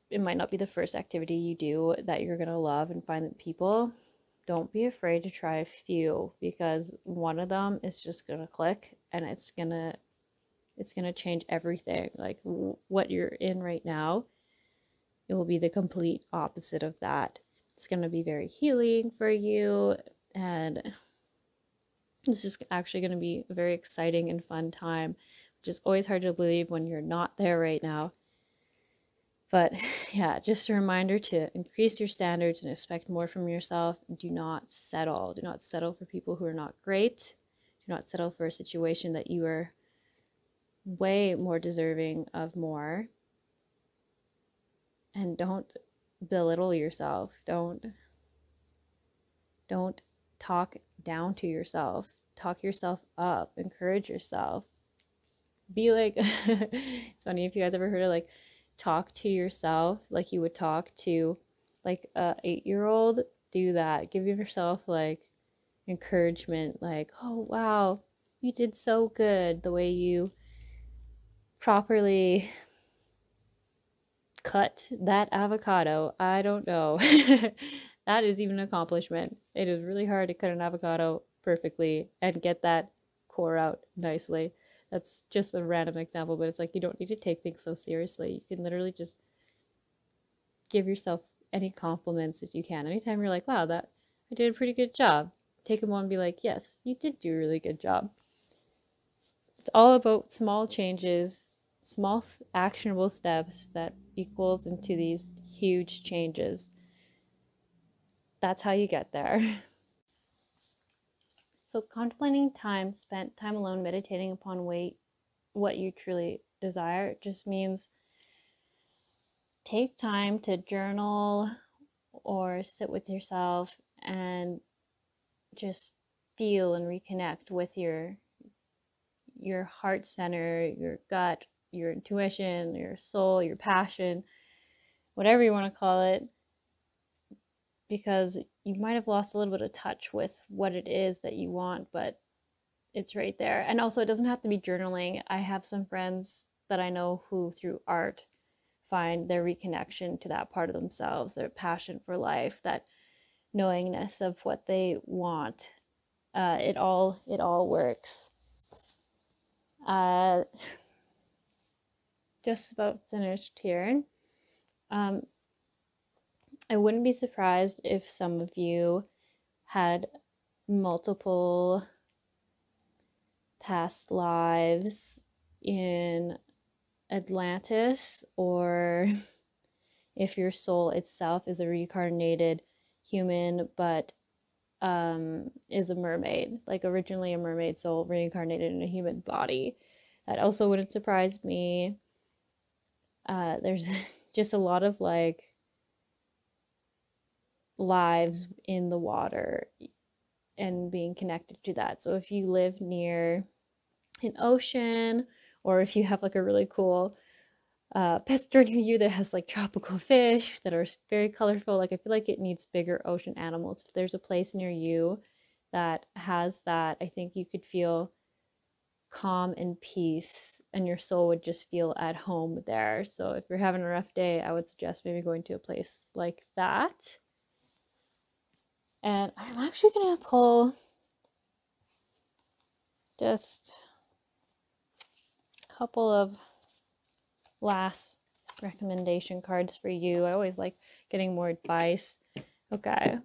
be the first activity you do that you're gonna love and find that people. Don't be afraid to try a few, because one of them is just gonna click and it's gonna change everything. Like what you're in right now, it will be the complete opposite of that. It's going to be very healing for you, and it's just actually going to be a very exciting and fun time, which is always hard to believe when you're not there right now. But yeah, just a reminder to increase your standards and expect more from yourself. Do not settle. Do not settle for people who are not great. Do not settle for a situation that you are way more deserving of more. And don't belittle yourself. Don't talk down to yourself. Talk yourself up. Encourage yourself. Be like, it's funny if you guys ever heard of like talk to yourself like you would talk to like a 8-year-old. Do that. Give yourself like encouragement, like, oh wow, you did so good, the way you properly cut that avocado. I don't know. That is even an accomplishment. It is really hard to cut an avocado perfectly and get that core out nicely. That's just a random example, but it's like you don't need to take things so seriously. You can literally just give yourself any compliments that you can. Anytime you're like, wow, that I did a pretty good job, take a moment and be like, yes, you did do a really good job. It's all about small changes, small actionable steps that equals into these huge changes. That's how you get there. So contemplating time spent, time alone, meditating upon what you truly desire just means take time to journal or sit with yourself and just feel and reconnect with your heart center, your gut, your intuition, your soul, your passion, whatever you want to call it, because you might have lost a little bit of touch with what it is that you want, but it's right there. And also, it doesn't have to be journaling. I have some friends that I know who, through art, find their reconnection to that part of themselves, their passion for life, that knowingness of what they want. It all works. Just about finished here. I wouldn't be surprised if some of you had multiple past lives in Atlantis, or if your soul itself is a reincarnated human but is a mermaid, like originally a mermaid soul reincarnated in a human body. That also wouldn't surprise me. There's just a lot of like lives in the water and being connected to that. So if you live near an ocean, or if you have like a really cool pet store near you that has like tropical fish that are very colorful, like I feel like it needs bigger ocean animals. If there's a place near you that has that, I think you could feel calm and peace, and your soul would just feel at home there. So if you're having a rough day, I would suggest maybe going to a place like that. And I'm actually gonna pull just a couple of last recommendation cards for you. I always like getting more advice. Okay.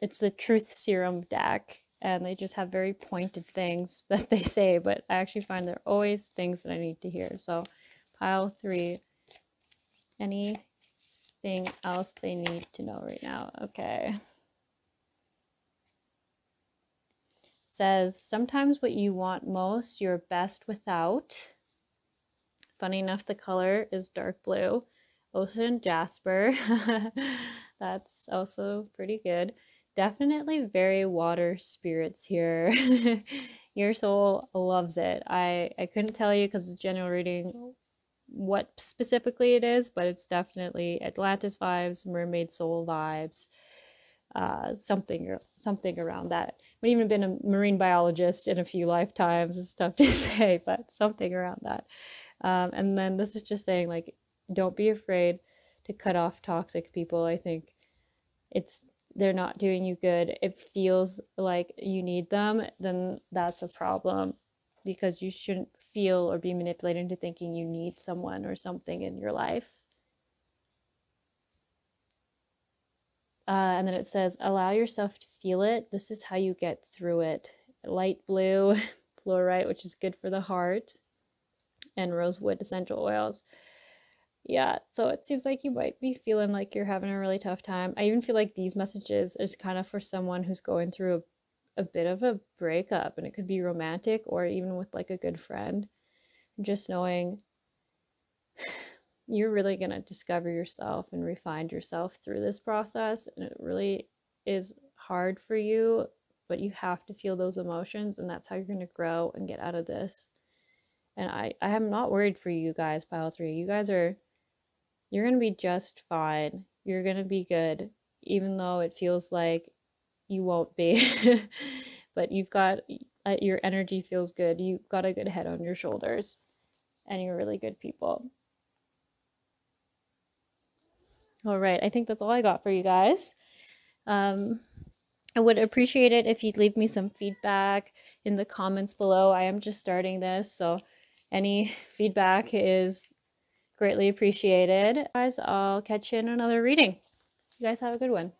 It's the Truth Serum deck, and they just have very pointed things that they say, but I actually find there are always things that I need to hear. So pile 3, anything else they need to know right now? Okay. Says, sometimes what you want most, you're best without. Funny enough, the color is dark blue. Ocean Jasper. That's also pretty good. Definitely very water spirits here. Your soul loves it. I couldn't tell you because it's general reading what specifically it is, but it's definitely Atlantis vibes, mermaid soul vibes, something around that. I've even been a marine biologist in a few lifetimes. It's tough to say, but something around that. And then this is just saying, like, don't be afraid to cut off toxic people. I think they're not doing you good. It feels like you need them, then that's a problem, because you shouldn't feel or be manipulated into thinking you need someone or something in your life. And then it says, allow yourself to feel it. This is how you get through it. Light blue, fluorite, which is good for the heart, and rosewood essential oils. Yeah, so it seems like you might be feeling like you're having a really tough time. I even feel like these messages is kind of for someone who's going through a bit of a breakup, and it could be romantic or even with like a good friend. Just knowing you're really going to discover yourself and refine yourself through this process, and it really is hard for you, but you have to feel those emotions, and that's how you're going to grow and get out of this. And I am not worried for you guys, pile 3. You guys are, you're going to be just fine. You're going to be good, even though it feels like you won't be. But you've got, your energy feels good. You've got a good head on your shoulders, and you're really good people. All right, I think that's all I got for you guys. I would appreciate it if you'd leave me some feedback in the comments below. I am just starting this, so any feedback is greatly appreciated. Guys, I'll catch you in another reading. You guys have a good one.